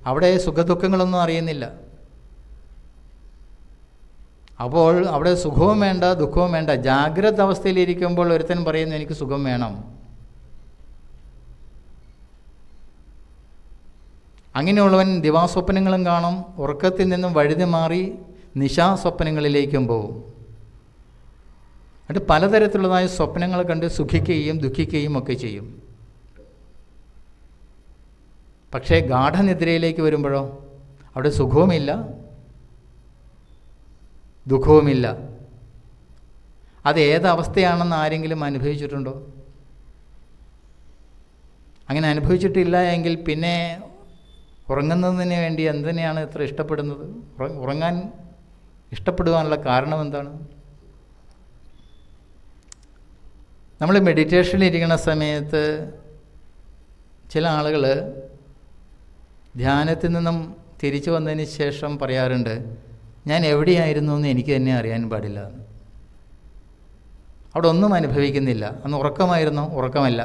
അവിടെ സുഖദുഃഖങ്ങളൊന്നും അറിയുന്നില്ല. അപ്പോൾ അവിടെ സുഖവും വേണ്ട ദുഃഖവും വേണ്ട. ജാഗ്രത അവസ്ഥയിലിരിക്കുമ്പോൾ ഒരുത്തൻ പറയുന്നു എനിക്ക് സുഖം വേണം. അങ്ങനെയുള്ളവൻ ദിവാസ്വപ്നങ്ങളും കാണും, ഉറക്കത്തിൽ നിന്നും വഴുതി മാറി നിശാസ്വപ്നങ്ങളിലേക്കും പോകും. അത് പലതരത്തിലുള്ളതായ സ്വപ്നങ്ങൾ കണ്ട് സുഖിക്കുകയും ദുഃഖിക്കുകയും ഒക്കെ ചെയ്യും. പക്ഷേ ഗാഠനിദ്രയിലേക്ക് വരുമ്പോഴോ അവിടെ സുഖവുമില്ല ദുഃഖവുമില്ല. അത് ഏതവസ്ഥയാണെന്ന് ആരെങ്കിലും അനുഭവിച്ചിട്ടുണ്ടോ? അങ്ങനെ അനുഭവിച്ചിട്ടില്ല എങ്കിൽ പിന്നെ ഉറങ്ങുന്നതിന് വേണ്ടി എന്തിനെയാണ് ഇത്ര ഇഷ്ടപ്പെടുന്നത്? ഉറങ്ങാൻ ഇഷ്ടപ്പെടുവാനുള്ള കാരണം എന്താണ്? നമ്മൾ മെഡിറ്റേഷനിൽ ഇരിക്കുന്ന സമയത്ത് ചില ആളുകൾ ധ്യാനത്തിൽ നിന്നും തിരിച്ചു വന്നതിന് ശേഷം പറയാറുണ്ട്, ഞാൻ എവിടെയായിരുന്നു എന്ന് എനിക്ക് തന്നെ അറിയാൻ പാടില്ല. അവിടെ ഒന്നും അനുഭവിക്കുന്നില്ല. അന്ന് ഉറക്കമായിരുന്നോ? ഉറക്കമല്ല.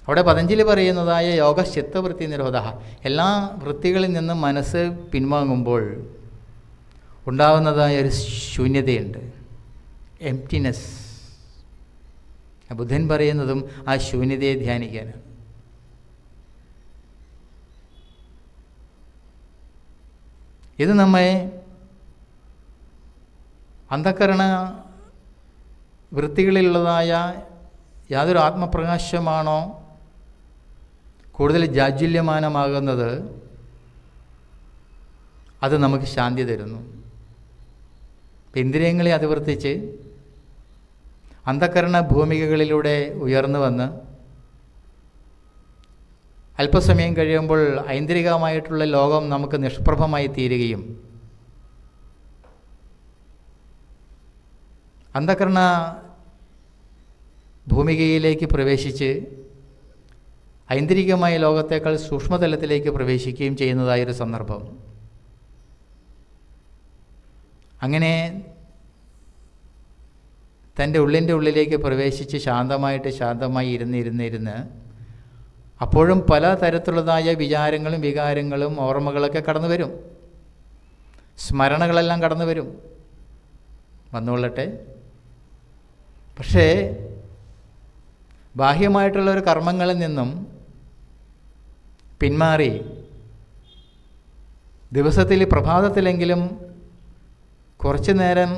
അവിടെ പതഞ്ജലി പറയുന്നതായ യോഗ ചിത്തവൃത്തി നിരോധ, എല്ലാ വൃത്തികളിൽ നിന്നും മനസ്സ് പിൻവാങ്ങുമ്പോൾ ഉണ്ടാകുന്നതായ ഒരു ശൂന്യതയുണ്ട്, എംപ്റ്റിനെസ്. ബുദ്ധൻ പറയുന്നതും ആ ശൂന്യതയെ ധ്യാനിക്കാനാണ്. ഇത് നമ്മെ അന്ധകരണ വൃത്തികളിലുള്ളതായ യാതൊരു ആത്മപ്രകാശമാണോ കൂടുതൽ ജാജ്വല്യമാനമാകുന്നത്, അത് നമുക്ക് ശാന്തി തരുന്നു. ഇന്ദ്രിയങ്ങളെ അതിവർത്തിച്ച് അന്ധകരണ ഭൂമികകളിലൂടെ ഉയർന്നു വന്ന് അല്പസമയം കഴിയുമ്പോൾ ഐന്ദ്രികമായിട്ടുള്ള ലോകം നമുക്ക് നിഷ്പ്രഭമായി തീരുകയും അന്ധകരണ ഭൂമികയിലേക്ക് പ്രവേശിച്ച് ഐന്ദ്രികമായ ലോകത്തേക്കാൾ സൂക്ഷ്മതലത്തിലേക്ക് പ്രവേശിക്കുകയും ചെയ്യുന്നതായൊരു സന്ദർഭം. അങ്ങനെ തൻ്റെ ഉള്ളിൻ്റെ ഉള്ളിലേക്ക് പ്രവേശിച്ച് ശാന്തമായി ഇരുന്ന് അപ്പോഴും പല തരത്തിലുള്ളതായ വിചാരങ്ങളും വികാരങ്ങളും ഓർമ്മകളൊക്കെ കടന്നു വരും, സ്മരണകളെല്ലാം കടന്നു വരും, വന്നുകൊള്ളട്ടെ. പക്ഷേ ബാഹ്യമായിട്ടുള്ള ഒരു കർമ്മങ്ങളിൽ നിന്നും പിന്മാറി ദിവസത്തിൽ പ്രഭാതത്തിലെങ്കിലും കുറച്ചു നേരം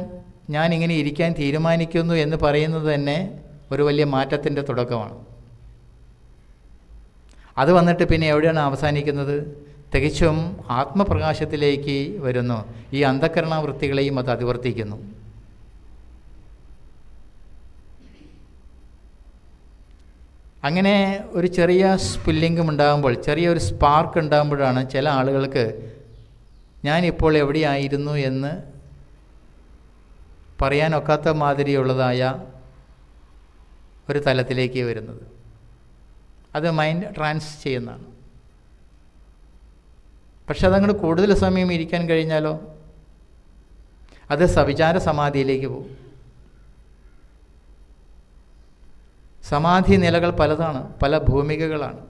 ഞാനിങ്ങനെ ഇരിക്കാൻ തീരുമാനിക്കുന്നു എന്ന് പറയുന്നത് തന്നെ ഒരു വലിയ മാറ്റത്തിൻ്റെ തുടക്കമാണ്. അത് വന്നിട്ട് പിന്നെ എവിടെയാണ് അവസാനിക്കുന്നത്? തികച്ചും ആത്മപ്രകാശത്തിലേക്ക് വരുന്നു. ഈ അന്ധകരണവൃത്തികളെയും അത് അതിവർത്തിക്കുന്നു. അങ്ങനെ ഒരു ചെറിയ സ്ഫുല്ലിംഗം ഉണ്ടാകുമ്പോൾ, ചെറിയൊരു സ്പാർക്ക് ഉണ്ടാകുമ്പോഴാണ് ചില ആളുകൾക്ക് ഞാനിപ്പോൾ എവിടെയായിരുന്നു എന്ന് പറയാനൊക്കാത്ത മാതിരിയുള്ളതായ ഒരു തലത്തിലേക്ക് വരുന്നത്. അത് മൈൻഡ് ട്രാൻസ് ചെയ്യുന്നതാണ്. പക്ഷെ അതങ്ങോട്ട് കൂടുതൽ സമയം ഇരിക്കാൻ കഴിഞ്ഞാലോ അത് സവിചാര സമാധിയിലേക്ക് പോകും. സമാധി നിലകൾ പലതാണ്, പല ഭൂമികകളാണ്.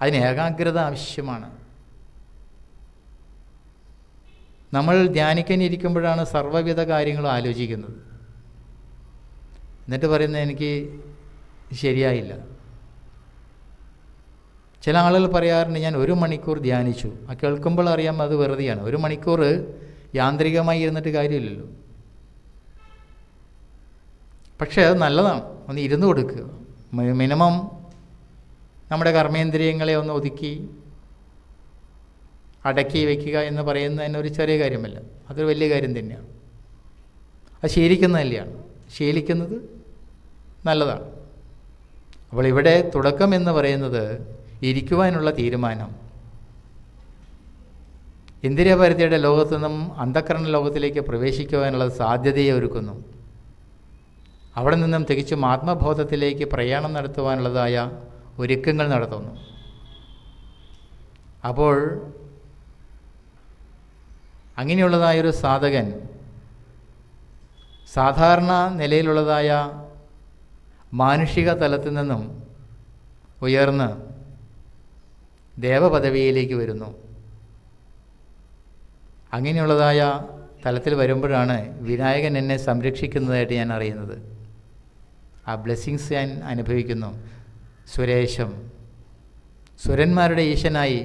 അതിന് ഏകാഗ്രത ആവശ്യമാണ്. നമ്മൾ ധ്യാനിക്കാനിരിക്കുമ്പോഴാണ് സർവ്വവിധ കാര്യങ്ങളും ആലോചിക്കുന്നത്. എന്നിട്ട് പറയുന്നത് എനിക്ക് ശരിയായില്ല. ചില ആളുകൾ പറയാറുണ്ട്, ഞാൻ 1 മണിക്കൂർ ധ്യാനിച്ചു. ആ കേൾക്കുമ്പോൾ അറിയാം അത് വെറുതെയാണ്. 1 മണിക്കൂർ യാന്ത്രികമായി ഇരുന്നിട്ട് കാര്യമില്ലല്ലോ. പക്ഷേ അത് നല്ലതാണ്, ഒന്ന് ഇരുന്ന് കൊടുക്കുക. മിനിമം നമ്മുടെ കർമ്മേന്ദ്രിയങ്ങളെ ഒന്ന് ഒതുക്കി അടക്കി വയ്ക്കുക എന്ന് പറയുന്നതിന് ഒരു ചെറിയ കാര്യമല്ല, അതൊരു വലിയ കാര്യം തന്നെയാണ്. അത് ശീലിക്കുന്നത് നല്ലതാണ്. അപ്പോൾ ഇവിടെ തുടക്കം എന്ന് പറയുന്നത് ഇരിക്കുവാനുള്ള തീരുമാനം. ഇന്ദ്രിയപരിധിയുടെ ലോകത്തു നിന്നും അന്ധകരണ ലോകത്തിലേക്ക് പ്രവേശിക്കുവാനുള്ള സാധ്യതയെ ഒരുക്കുന്നു. അവിടെ നിന്നും തികച്ചും ആത്മബോധത്തിലേക്ക് പ്രയാണം നടത്തുവാനുള്ളതായ ഒരുക്കങ്ങൾ നടത്തുന്നു. അപ്പോൾ അങ്ങനെയുള്ളതായൊരു സാധകൻ സാധാരണ നിലയിലുള്ളതായ മാനുഷിക തലത്തിൽ നിന്നും ഉയർന്ന് ദേവപദവിയിലേക്ക് വരുന്നു. അങ്ങനെയുള്ളതായ തലത്തിൽ വരുമ്പോഴാണ് വിനായകൻ എന്നെ സംരക്ഷിക്കുന്നതായിട്ട് ഞാൻ അറിയുന്നത്. ആ ബ്ലെസ്സിങ്സ് ഞാൻ അനുഭവിക്കുന്നു. സുരേശം, സുരന്മാരുടെ ഈശനായി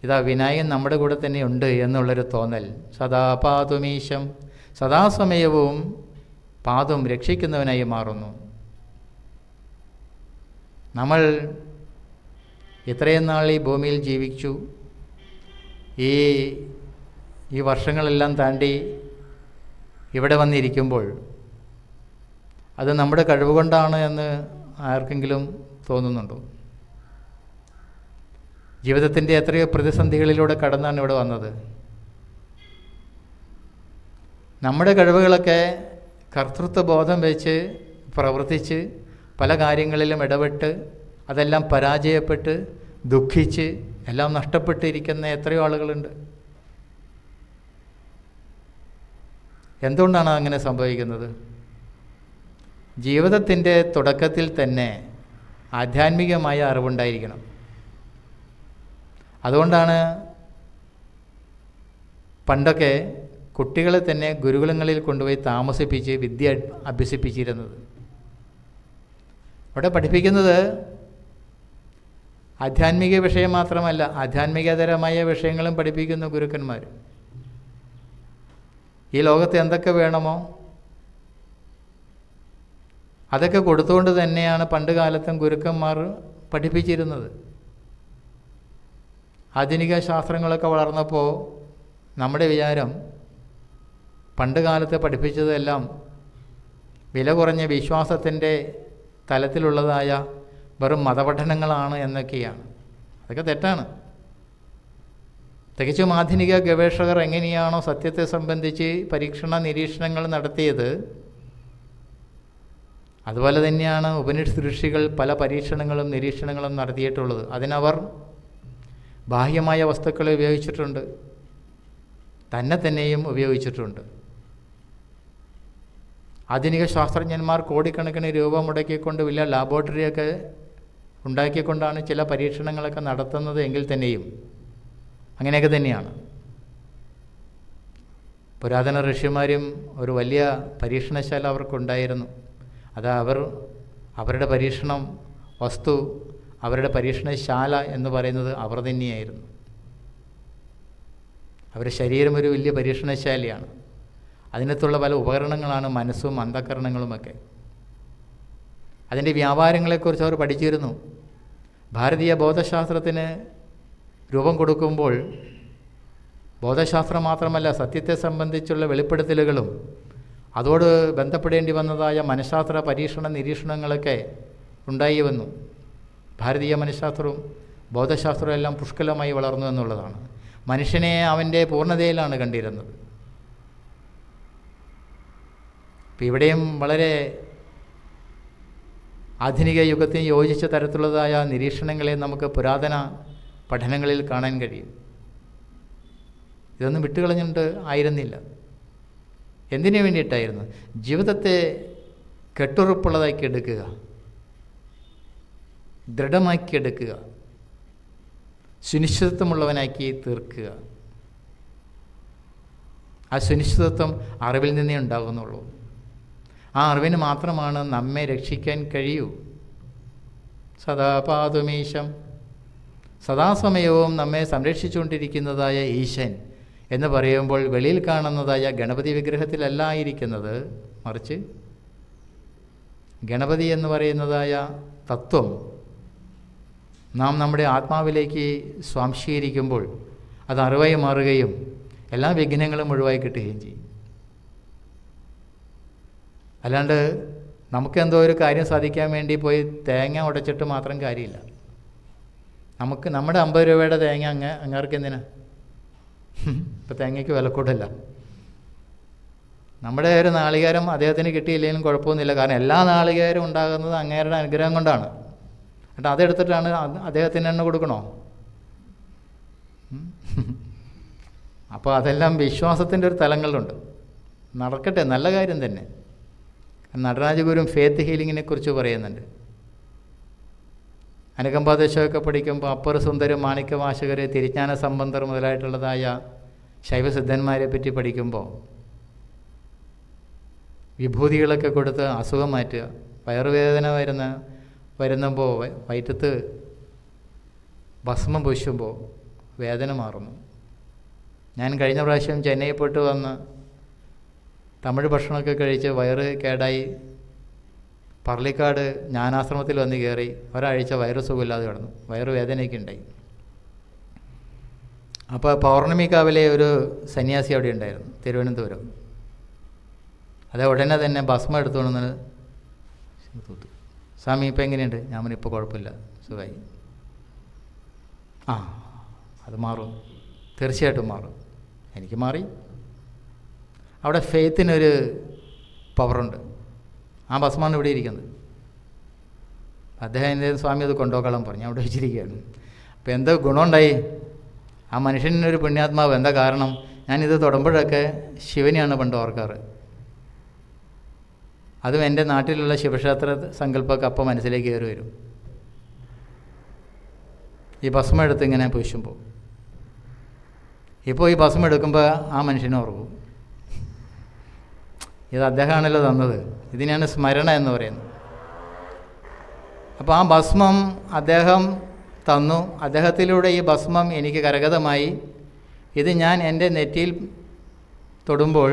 ഇതാ വിനായകൻ നമ്മുടെ കൂടെ തന്നെ ഉണ്ട് എന്നുള്ളൊരു തോന്നൽ. സദാ പാതുമീശം, സദാസമയവും പാദം രക്ഷിക്കുന്നവനായി മാറുന്നു. നമ്മൾ ഇത്രയും നാൾ ഈ ഭൂമിയിൽ ജീവിച്ചു. ഈ വർഷങ്ങളെല്ലാം താണ്ടി ഇവിടെ വന്നിരിക്കുമ്പോൾ അത് നമ്മുടെ കഴിവുകൊണ്ടാണ് എന്ന് ആർക്കെങ്കിലും തോന്നുന്നുണ്ടോ? ജീവിതത്തിൻ്റെ എത്രയോ പ്രതിസന്ധികളിലൂടെ കടന്നാണ് ഇവിടെ വന്നത്. നമ്മുടെ കഴിവുകളൊക്കെ കർത്തൃത്വ ബോധം വെച്ച് പ്രവർത്തിച്ച് പല കാര്യങ്ങളിലും ഇടപെട്ട് അതെല്ലാം പരാജയപ്പെട്ട് ദുഃഖിച്ച് എല്ലാം നഷ്ടപ്പെട്ടിരിക്കുന്ന എത്രയോ ആളുകളുണ്ട്. എന്തുകൊണ്ടാണ് അങ്ങനെ സംഭവിക്കുന്നത്? ജീവിതത്തിൻ്റെ തുടക്കത്തിൽ തന്നെ ആധ്യാത്മികമായ അറിവുണ്ടായിരിക്കണം. അതുകൊണ്ടാണ് പണ്ടൊക്കെ കുട്ടികളെ തന്നെ ഗുരുകുലങ്ങളിൽ കൊണ്ടുപോയി താമസിപ്പിച്ച് വിദ്യ അഭ്യസിപ്പിച്ചിരുന്നത്. അവിടെ പഠിപ്പിക്കുന്നത് ആധ്യാത്മിക വിഷയം മാത്രമല്ല, ആധ്യാത്മികതരമായ വിഷയങ്ങളും പഠിപ്പിക്കുന്നു ഗുരുക്കന്മാർ. ഈ ലോകത്ത് എന്തൊക്കെ വേണമോ അതൊക്കെ കൊടുത്തുകൊണ്ട് തന്നെയാണ് പണ്ട് കാലത്തും ഗുരുക്കന്മാർ പഠിപ്പിച്ചിരുന്നത്. ആധുനിക ശാസ്ത്രങ്ങളൊക്കെ വളർന്നപ്പോൾ നമ്മുടെ വിചാരം പണ്ട് കാലത്ത് പഠിപ്പിച്ചതെല്ലാം വില കുറഞ്ഞ വിശ്വാസത്തിൻ്റെ തലത്തിലുള്ളതായ വെറും മതപഠനങ്ങളാണ് എന്നൊക്കെയാണ്. അതൊക്കെ തെറ്റാണ്. തികച്ചും ആധുനിക ഗവേഷകർ എങ്ങനെയാണോ സത്യത്തെ സംബന്ധിച്ച് പരീക്ഷണ നിരീക്ഷണങ്ങൾ നടത്തിയത്, അതുപോലെ തന്നെയാണ് ഉപനിഷത്ത് ഋഷികൾ പല പരീക്ഷണങ്ങളും നിരീക്ഷണങ്ങളും നടത്തിയിട്ടുള്ളത്. അതിനവർ ബാഹ്യമായ വസ്തുക്കളെ ഉപയോഗിച്ചിട്ടുണ്ട്, തന്നെയും ഉപയോഗിച്ചിട്ടുണ്ട്. ആധുനിക ശാസ്ത്രജ്ഞന്മാർ കോടിക്കണക്കിന് രൂപ മുടക്കിക്കൊണ്ട് വലിയ ലാബോറട്ടറിയൊക്കെ ഉണ്ടാക്കിക്കൊണ്ടാണ് ചില പരീക്ഷണങ്ങളൊക്കെ നടത്തുന്നത് എങ്കിൽ തന്നെയും അങ്ങനെയൊക്കെ തന്നെയാണ്. പുരാതന ഋഷിമാരും ഒരു വലിയ പരീക്ഷണശാല അവർക്കുണ്ടായിരുന്നു. അത് അവരുടെ പരീക്ഷണം വസ്തു, അവരുടെ പരീക്ഷണശാല എന്ന് പറയുന്നത് അവർ തന്നെയായിരുന്നു. അവരുടെ ശരീരം ഒരു വലിയ പരീക്ഷണശാലയാണ്. അതിനകത്തുള്ള പല ഉപകരണങ്ങളാണ് മനസ്സും അന്ധകരണങ്ങളുമൊക്കെ. അതിൻ്റെ വ്യാപാരങ്ങളെക്കുറിച്ച് അവർ പഠിച്ചിരുന്നു. ഭാരതീയ ബോധശാസ്ത്രത്തിന് രൂപം കൊടുക്കുമ്പോൾ ബോധശാസ്ത്രം മാത്രമല്ല, സത്യത്തെ സംബന്ധിച്ചുള്ള വെളിപ്പെടുത്തലുകളും അതോട് ബന്ധപ്പെടേണ്ടി വന്നതായ മനഃശാസ്ത്ര പരീക്ഷണ നിരീക്ഷണങ്ങളൊക്കെ ഉണ്ടായി വന്നു. ഭാരതീയ മനഃശാസ്ത്രവും ബോധശാസ്ത്രവും എല്ലാം പുഷ്കലമായി വളർന്നു എന്നുള്ളതാണ്. മനുഷ്യനെ അവൻ്റെ പൂർണ്ണതയിലാണ് കണ്ടിരുന്നത്. ഇപ്പം ഇവിടെയും വളരെ ആധുനിക യുഗത്തിന് യോജിച്ച തരത്തിലുള്ളതായ നിരീക്ഷണങ്ങളെ നമുക്ക് പുരാതന പഠനങ്ങളിൽ കാണാൻ കഴിയും. ഇതൊന്നും വിട്ടുകളഞ്ഞിട്ട് ആയിരുന്നില്ല. എന്തിനു വേണ്ടിയിട്ടായിരുന്നു? ജീവിതത്തെ കെട്ടുറപ്പുള്ളതാക്കി എടുക്കുക, ദൃഢമാക്കിയെടുക്കുക, സുനിശ്ചിതത്വമുള്ളവനാക്കി തീർക്കുക. ആ സുനിശ്ചിതത്വം അറിവിൽ നിന്നേ ഉണ്ടാകുന്നുള്ളൂ. ആ അറിവിന് മാത്രമാണ് നമ്മെ രക്ഷിക്കാൻ കഴിയൂ. സദാ പാതുമീശം, സദാസമയവും നമ്മെ സംരക്ഷിച്ചുകൊണ്ടിരിക്കുന്നതായ ഈശൻ എന്ന് പറയുമ്പോൾ വെളിയിൽ കാണുന്നതായ ഗണപതി വിഗ്രഹത്തിലല്ല ആയിരിക്കുന്നത്, മറിച്ച് ഗണപതി എന്ന് പറയുന്നതായ തത്വം നാം നമ്മുടെ ആത്മാവിലേക്ക് സ്വാംശീകരിക്കുമ്പോൾ അത് അറിവായി മാറുകയും എല്ലാ വിഘ്നങ്ങളും ഒഴിവായി കിട്ടുകയും ചെയ്യും. അല്ലാണ്ട് നമുക്കെന്തോ ഒരു കാര്യം സാധിക്കാൻ വേണ്ടി പോയി തേങ്ങ ഉടച്ചിട്ട് മാത്രം കാര്യമില്ല. നമ്മുടെ 50 രൂപയുടെ തേങ്ങ അങ്ങാർക്ക് എന്തിനാ? ഇപ്പം തേങ്ങയ്ക്ക് വില കൂടല്ല. നമ്മുടെ ഒരു നാളികേരം അദ്ദേഹത്തിന് കിട്ടിയില്ലെങ്കിലും കുഴപ്പമൊന്നുമില്ല. കാരണം എല്ലാ നാളികേരം ഉണ്ടാകുന്നത് അങ്ങേരുടെ അനുഗ്രഹം കൊണ്ടാണ്. എന്നിട്ട് അതെടുത്തിട്ടാണ് അദ്ദേഹത്തിന് തന്നെ കൊടുക്കണോ? അപ്പോൾ അതെല്ലാം വിശ്വാസത്തിൻ്റെ ഒരു തലങ്ങളുണ്ട്. നടക്കട്ടെ, നല്ല കാര്യം തന്നെ. നടരാജഗുരു ഫേത്ത് ഹീലിങ്ങിനെ കുറിച്ച് പറയുന്നുണ്ട്. അനുകമ്പാദേശമൊക്കെ പഠിക്കുമ്പോൾ അപ്പർ സുന്ദരം, മാണിക്യവാശകർ, തിരുജ്ഞാന സംബന്ധർ മുതലായിട്ടുള്ളതായ ശൈവസിദ്ധന്മാരെ പറ്റി പഠിക്കുമ്പോൾ വിഭൂതികളൊക്കെ കൊടുത്ത് അസുഖം മാറ്റുക. വയറുവേദന വരുമ്പോൾ വയറ്റത്ത് ഭസ്മം പൂശുമ്പോൾ വേദന മാറുന്നു. ഞാൻ കഴിഞ്ഞ പ്രാവശ്യം ചെന്നൈ പോയിട്ട് വന്ന് തമിഴ് ഭക്ഷണമൊക്കെ കഴിച്ച് വയറ് കേടായി പറളിക്കാട് ജ്ഞാനാശ്രമത്തിൽ വന്ന് കയറി ഒരാഴ്ച വയറ് സുഖമില്ലാതെ കിടന്നു. വയറുവേദനയൊക്കെ ഉണ്ടായി. അപ്പോൾ പൗർണമിക്കാവിലെ ഒരു സന്യാസി അവിടെ ഉണ്ടായിരുന്നു, തിരുവനന്തപുരം. അത് ഉടനെ തന്നെ ഭസ്മം എടുത്തുകൊണ്ടെന്ന് തൂത്തു. സ്വാമി ഇപ്പം എങ്ങനെയുണ്ട്? ഞാൻ പറഞ്ഞു ഇപ്പോൾ കുഴപ്പമില്ല, സുഖമായി. അത് മാറും, തീർച്ചയായിട്ടും മാറും. എനിക്ക് മാറി. അവിടെ ഫെയ്ത്തിനൊരു പവറുണ്ട്. ആ ഭസ്മാണ് ഇവിടെ ഇരിക്കുന്നത്. അദ്ദേഹം എൻ്റെ സ്വാമി അത് കൊണ്ടുപോകാൻ പറഞ്ഞു, അവിടെ വെച്ചിരിക്കുകയാണ്. അപ്പോൾ എന്തോ ഗുണമുണ്ടായി? ആ മനുഷ്യനൊരു പുണ്യാത്മാവ്. എന്താ കാരണം? ഞാനിത് തൊടുമ്പോഴൊക്കെ ശിവനെയാണ് പണ്ട് ഓർക്കാറ്. അതും എൻ്റെ നാട്ടിലുള്ള ശിവക്ഷേത്ര സങ്കല്പമൊക്കെ അപ്പം മനസ്സിലേക്ക് കയറി വരും. ഈ ഭസ്മം എടുത്ത് ഇങ്ങനെ പൂശുമ്പോൾ. ഇപ്പോൾ ഈ ഭസ്മം എടുക്കുമ്പോൾ ആ മനുഷ്യനെ ഓർക്കും, ഇത് അദ്ദേഹമാണല്ലോ തന്നത്. ഇതിനാണ് സ്മരണ എന്ന് പറയുന്നത്. അപ്പോൾ ആ ഭസ്മം അദ്ദേഹം തന്നു. അദ്ദേഹത്തിലൂടെ ഈ ഭസ്മം എനിക്ക് കരഗതമായി. ഇത് ഞാൻ എൻ്റെ നെറ്റിയിൽ തൊടുമ്പോൾ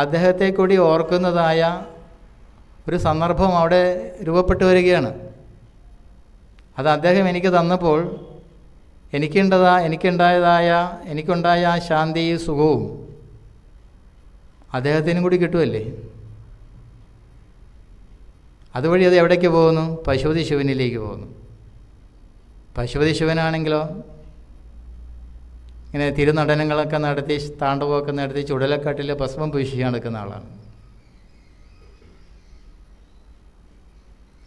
അദ്ദേഹത്തെ കൂടി ഓർക്കുന്നതായ ഒരു സന്ദർഭം അവിടെ രൂപപ്പെട്ടു വരികയാണ്. അത് അദ്ദേഹം എനിക്ക് തന്നപ്പോൾ എനിക്കുണ്ടായ ആ ശാന്തിയും സുഖവും അദ്ദേഹത്തിനും കൂടി കിട്ടുമല്ലേ. അതുവഴി അത് എവിടേക്ക് പോകുന്നു? പശുപതി ശിവനിലേക്ക് പോകുന്നു. പശുപതി ശിവനാണെങ്കിലോ ഇങ്ങനെ തിരുനടനങ്ങളൊക്കെ നടത്തി, താണ്ഡവമൊക്കെ നടത്തി, ചുടലക്കാട്ടിൽ ഭസ്മം പൂശി നടക്കുന്ന ആളാണ്.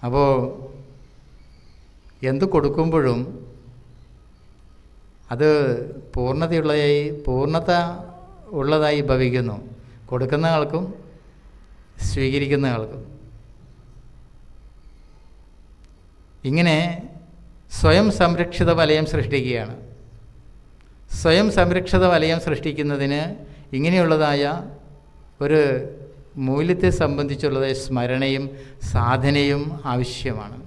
അപ്പോൾ എന്ത് കൊടുക്കുമ്പോഴും അത് പൂർണ്ണത ഉള്ളതായി ഭവിക്കുന്നു, കൊടുക്കുന്ന ആൾക്കും സ്വീകരിക്കുന്ന ആൾക്കും. ഇങ്ങനെ സ്വയം സംരക്ഷിത വലയം സൃഷ്ടിക്കുകയാണ്. സ്വയം സംരക്ഷിത വലയം സൃഷ്ടിക്കുന്നതിന് ഇങ്ങനെയുള്ളതായ ഒരു മൂല്യത്തെ സംബന്ധിച്ചുള്ളതായ സ്മരണയും സാധനയും ആവശ്യമാണ്.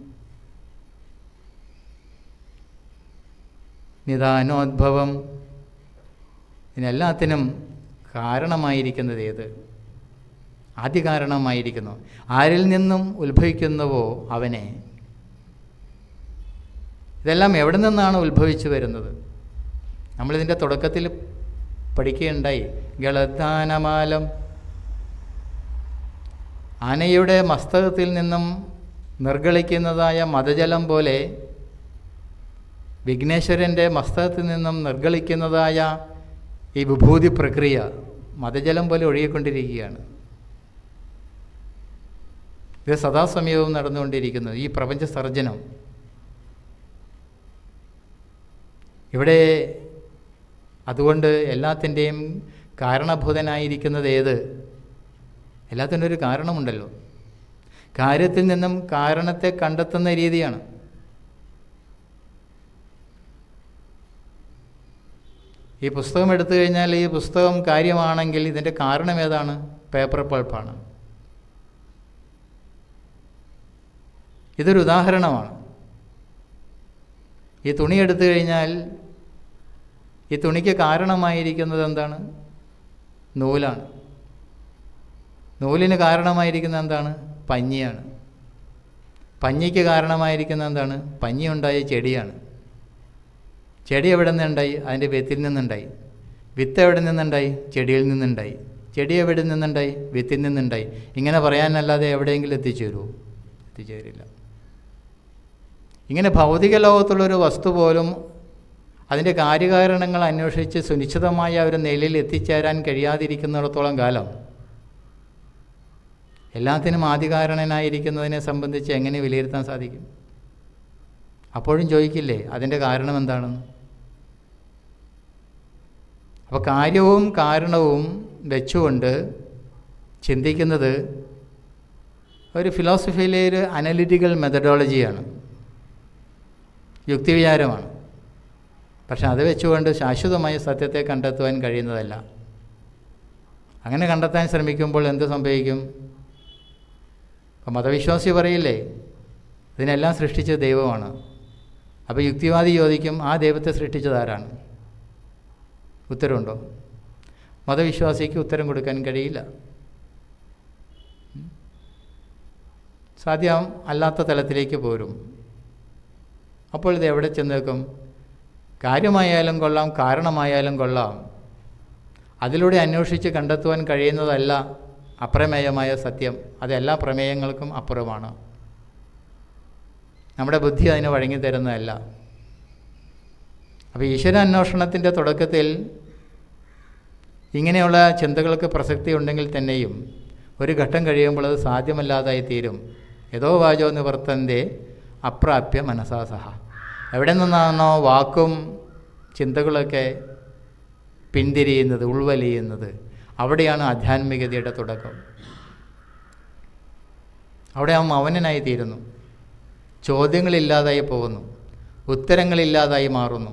നിദാനോദ്ഭവം, ഇതിനെല്ലാത്തിനും കാരണമായിരിക്കുന്നത് ഏത്? ആദ്യ കാരണമായിരിക്കുന്നു. ആരിൽ നിന്നും ഉത്ഭവിക്കുന്നുവോ അവനെ. ഇതെല്ലാം എവിടെ നിന്നാണ് ഉത്ഭവിച്ചു വരുന്നത്? നമ്മളിതിൻ്റെ തുടക്കത്തിൽ പഠിക്കുകയുണ്ടായി. ഗളധാനമാലം, ആനയുടെ മസ്തകത്തിൽ നിന്നും നിർഗളിക്കുന്നതായ മദജലം പോലെ വിഘ്നേശ്വരൻ്റെ മസ്തകത്തിൽ നിന്നും നിർഗളിക്കുന്നതായ ഈ വിഭൂതി പ്രക്രിയ മദജലം പോലെ ഒഴുകിക്കൊണ്ടിരിക്കുകയാണ്. ഇത് സദാസമയവും നടന്നുകൊണ്ടിരിക്കുന്നത് ഈ പ്രപഞ്ച സർജനം. ഇവിടെ അതുകൊണ്ട് എല്ലാത്തിൻ്റെയും കാരണഭൂതനായിരിക്കുന്നത് ഏത്? എല്ലാത്തിനും ഒരു കാരണമുണ്ടല്ലോ. കാര്യത്തിൽ നിന്നും കാരണത്തെ കണ്ടെത്തുന്ന രീതിയാണ്. ഈ പുസ്തകം എടുത്തു കഴിഞ്ഞാൽ ഈ പുസ്തകം കാര്യമാണെങ്കിൽ ഇതിൻ്റെ കാരണം ഏതാണ്? പേപ്പർ പൾപ്പാണ്. ഇതൊരു ഉദാഹരണമാണ്. ഈ തുണി എടുത്തു കഴിഞ്ഞാൽ ഈ തുണിക്ക് കാരണമായിരിക്കുന്നത് എന്താണ്? നൂലാണ്. നൂലിന് കാരണമായിരിക്കുന്നത് എന്താണ്? പഞ്ഞിയാണ്. പഞ്ഞിക്ക് കാരണമായിരിക്കുന്നത് എന്താണ്? പഞ്ഞി ഉണ്ടായ ചെടിയാണ്. ചെടി എവിടെ നിന്നുണ്ടായി? അതിൻ്റെ വിത്തിൽ നിന്നുണ്ടായി. വിത്ത് എവിടെ നിന്നുണ്ടായി? ചെടിയിൽ നിന്നുണ്ടായി. ചെടി എവിടെ നിന്നുണ്ടായി? വിത്തിൽ നിന്നുണ്ടായി. ഇങ്ങനെ പറയാനല്ലാതെ എവിടെയെങ്കിലും എത്തിച്ചേരുമോ? എത്തിച്ചേരില്ല. ഇങ്ങനെ ഭൗതിക ലോകത്തുള്ളൊരു വസ്തു പോലും അതിൻ്റെ കാര്യകാരണങ്ങൾ അന്വേഷിച്ച് സുനിശ്ചിതമായ ഒരു നിലയിൽ എത്തിച്ചേരാൻ കഴിയാതിരിക്കുന്നിടത്തോളം കാലം എല്ലാത്തിനും ആദികാരണനായിരിക്കുന്നതിനെ സംബന്ധിച്ച് എങ്ങനെ വിലയിരുത്താൻ സാധിക്കും? അപ്പോഴും ചോദിക്കില്ലേ അതിൻ്റെ കാരണം എന്താണെന്ന്? അപ്പോൾ കാര്യവും കാരണവും വെച്ചുകൊണ്ട് ചിന്തിക്കുന്നത് ഒരു ഫിലോസഫിയിലെ ഒരു അനലിറ്റിക്കൽ മെത്തഡോളജിയാണ്, യുക്തിവിചാരമാണ്. പക്ഷെ അത് വെച്ചുകൊണ്ട് ശാശ്വതമായ സത്യത്തെ കണ്ടെത്തുവാൻ കഴിയുന്നതല്ല. അങ്ങനെ കണ്ടെത്താൻ ശ്രമിക്കുമ്പോൾ എന്ത് സംഭവിക്കും? അപ്പം മതവിശ്വാസി പറയില്ലേ ഇതിനെല്ലാം സൃഷ്ടിച്ചത് ദൈവമാണ്. അപ്പോൾ യുക്തിവാദി ചോദിക്കും ആ ദൈവത്തെ സൃഷ്ടിച്ചത് ആരാണ്? ഉത്തരവുണ്ടോ? മതവിശ്വാസിക്ക് ഉത്തരം കൊടുക്കാൻ കഴിയില്ല. സാധ്യം അല്ലാത്ത തലത്തിലേക്ക് പോരും. അപ്പോൾ ഇത് എവിടെ ചെന്നേക്കും? കാര്യമായാലും കൊള്ളാം, കാരണമായാലും കൊള്ളാം, അതിലൂടെ അന്വേഷിച്ച് കണ്ടെത്തുവാൻ കഴിയുന്നതല്ല അപ്രമേയമായ സത്യം. അത് എല്ലാ പ്രമേയങ്ങൾക്കും അപ്പുറമാണ്. നമ്മുടെ ബുദ്ധി അതിന് വഴങ്ങി തരുന്നതല്ല. അപ്പോൾ ഈശ്വരാന്വേഷണത്തിൻ്റെ തുടക്കത്തിൽ ഇങ്ങനെയുള്ള ചിന്തകൾക്ക് പ്രസക്തി ഉണ്ടെങ്കിൽ തന്നെയും ഒരു ഘട്ടം കഴിയുമ്പോൾ അത് സാധ്യമല്ലാതായി തീരും. യഥോ വാചോ നിവർത്തന്റെ അപ്രാപ്യ മനസാ സഹ. എവിടെ നിന്നാണോ വാക്കും ചിന്തകളൊക്കെ പിന്തിരിയുന്നത്, ഉൾവലിയുന്നത്, അവിടെയാണ് ആധ്യാത്മികതയുടെ തുടക്കം. അവിടെ ആ മൗനനായി തീരുന്നു. ചോദ്യങ്ങളില്ലാതായി പോകുന്നു, ഉത്തരങ്ങളില്ലാതായി മാറുന്നു.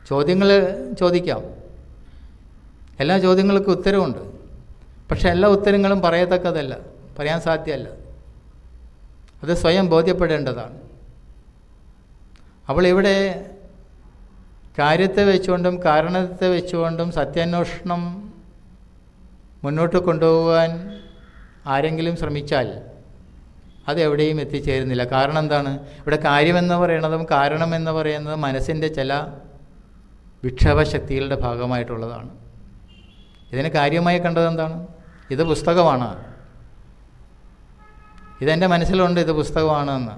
ചോദ്യങ്ങൾ ചോദിക്കാം, എല്ലാ ചോദ്യങ്ങൾക്കും ഉത്തരവുണ്ട്. പക്ഷെ എല്ലാ ഉത്തരങ്ങളും പറയത്തക്കതല്ല, പറയാൻ സാധ്യമല്ല. അത് സ്വയം ബോധ്യപ്പെടേണ്ടതാണ്. അപ്പോൾ ഇവിടെ കാര്യത്തെ വെച്ചുകൊണ്ടും കാരണത്തെ വെച്ചുകൊണ്ടും സത്യാന്വേഷണം മുന്നോട്ട് കൊണ്ടുപോകാൻ ആരെങ്കിലും ശ്രമിച്ചാൽ അത് എവിടെയും എത്തിച്ചേരുന്നില്ല. കാരണം എന്താണ്? ഇവിടെ കാര്യമെന്ന് പറയുന്നതും കാരണമെന്ന് പറയുന്നതും മനസ്സിൻ്റെ ചില വിക്ഷേപശക്തികളുടെ ഭാഗമായിട്ടുള്ളതാണ്. ഇതിന് കാര്യമായി കണ്ടത് എന്താണ്? ഇത് പുസ്തകമാണ്, ഇതെൻ്റെ മനസ്സിലുണ്ട്, ഇത് പുസ്തകമാണെന്ന്.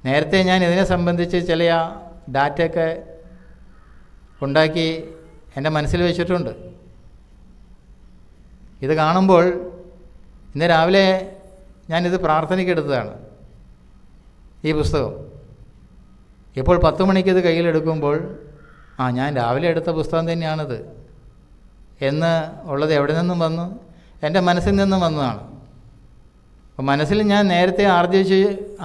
നേരത്തെ ഞാൻ ഇതിനെ സംബന്ധിച്ച് ചില ഡാറ്റയൊക്കെ ഉണ്ടാക്കി എൻ്റെ മനസ്സിൽ വെച്ചിട്ടുണ്ട്. ഇത് കാണുമ്പോൾ ഇന്ന് രാവിലെ ഞാനിത് പ്രാർത്ഥനയ്ക്കെടുത്തതാണ് ഈ പുസ്തകം. ഇപ്പോൾ 10 മണിക്ക് ഇത് കയ്യിലെടുക്കുമ്പോൾ ഞാൻ രാവിലെ എടുത്ത പുസ്തകം തന്നെയാണിത് എന്ന് ഉള്ളത് എവിടെ നിന്നും വന്നു? എൻ്റെ മനസ്സിൽ നിന്നും വന്നതാണ്. അപ്പോൾ മനസ്സിൽ ഞാൻ നേരത്തെ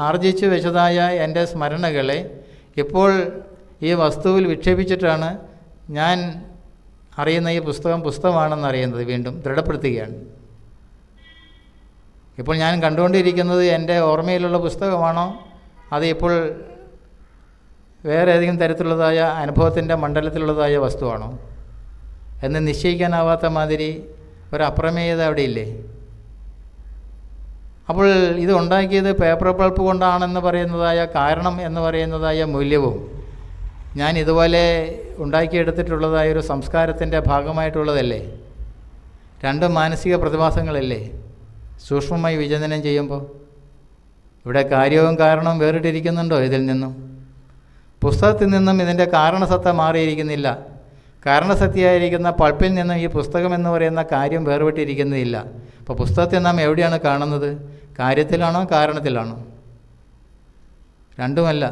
ആർജിച്ച് വെച്ചതായ എൻ്റെ സ്മരണകളെ ഇപ്പോൾ ഈ വസ്തുവിൽ വിക്ഷേപിച്ചിട്ടാണ് ഞാൻ അറിയുന്ന ഈ പുസ്തകമാണെന്ന് അറിയുന്നത് വീണ്ടും ദൃഢപ്പെടുത്തുകയാണ്. ഇപ്പോൾ ഞാൻ കണ്ടുകൊണ്ടിരിക്കുന്നത് എൻ്റെ ഓർമ്മയിലുള്ള പുസ്തകമാണോ, അത് ഇപ്പോൾ വേറെ ഏതെങ്കിലും തരത്തിലുള്ളതായ അനുഭവത്തിൻ്റെ മണ്ഡലത്തിലുള്ളതായ വസ്തുവാണോ എന്ന് നിശ്ചയിക്കാനാവാത്ത മാതിരി ഒരു അപ്രമേയത അവിടെ ഇല്ലേ? അപ്പോൾ ഇത് ഉണ്ടാക്കിയത് പേപ്പർ പൾപ്പ് കൊണ്ടാണെന്ന് പറയുന്നതായ കാരണം എന്ന് പറയുന്നതായ മൂല്യവും ഞാൻ ഇതുപോലെ ഉണ്ടാക്കിയെടുത്തിട്ടുള്ളതായ ഒരു സംസ്കാരത്തിൻ്റെ ഭാഗമായിട്ടുള്ളതല്ലേ? രണ്ട് മാനസിക പ്രതിഭാസങ്ങളല്ലേ സൂക്ഷ്മമായി വിചിന്തനം ചെയ്യുമ്പോൾ? ഇവിടെ കാര്യവും കാരണവും വേറിട്ടിരിക്കുന്നുണ്ടോ ഇതിൽ നിന്നും? പുസ്തകത്തിൽ നിന്നും ഇതിൻ്റെ കാരണസത്ത മാറിയിരിക്കുന്നില്ല. കാരണസത്യമായിരിക്കുന്ന പൾപ്പിൽ നിന്നും ഈ പുസ്തകം എന്ന് പറയുന്ന കാര്യം വേർപെട്ടിരിക്കുന്നില്ല. അപ്പോൾ പുസ്തകത്തെ നാം എവിടെയാണ് കാണുന്നത്? കാര്യത്തിലാണോ കാരണത്തിലാണോ? രണ്ടുമല്ല.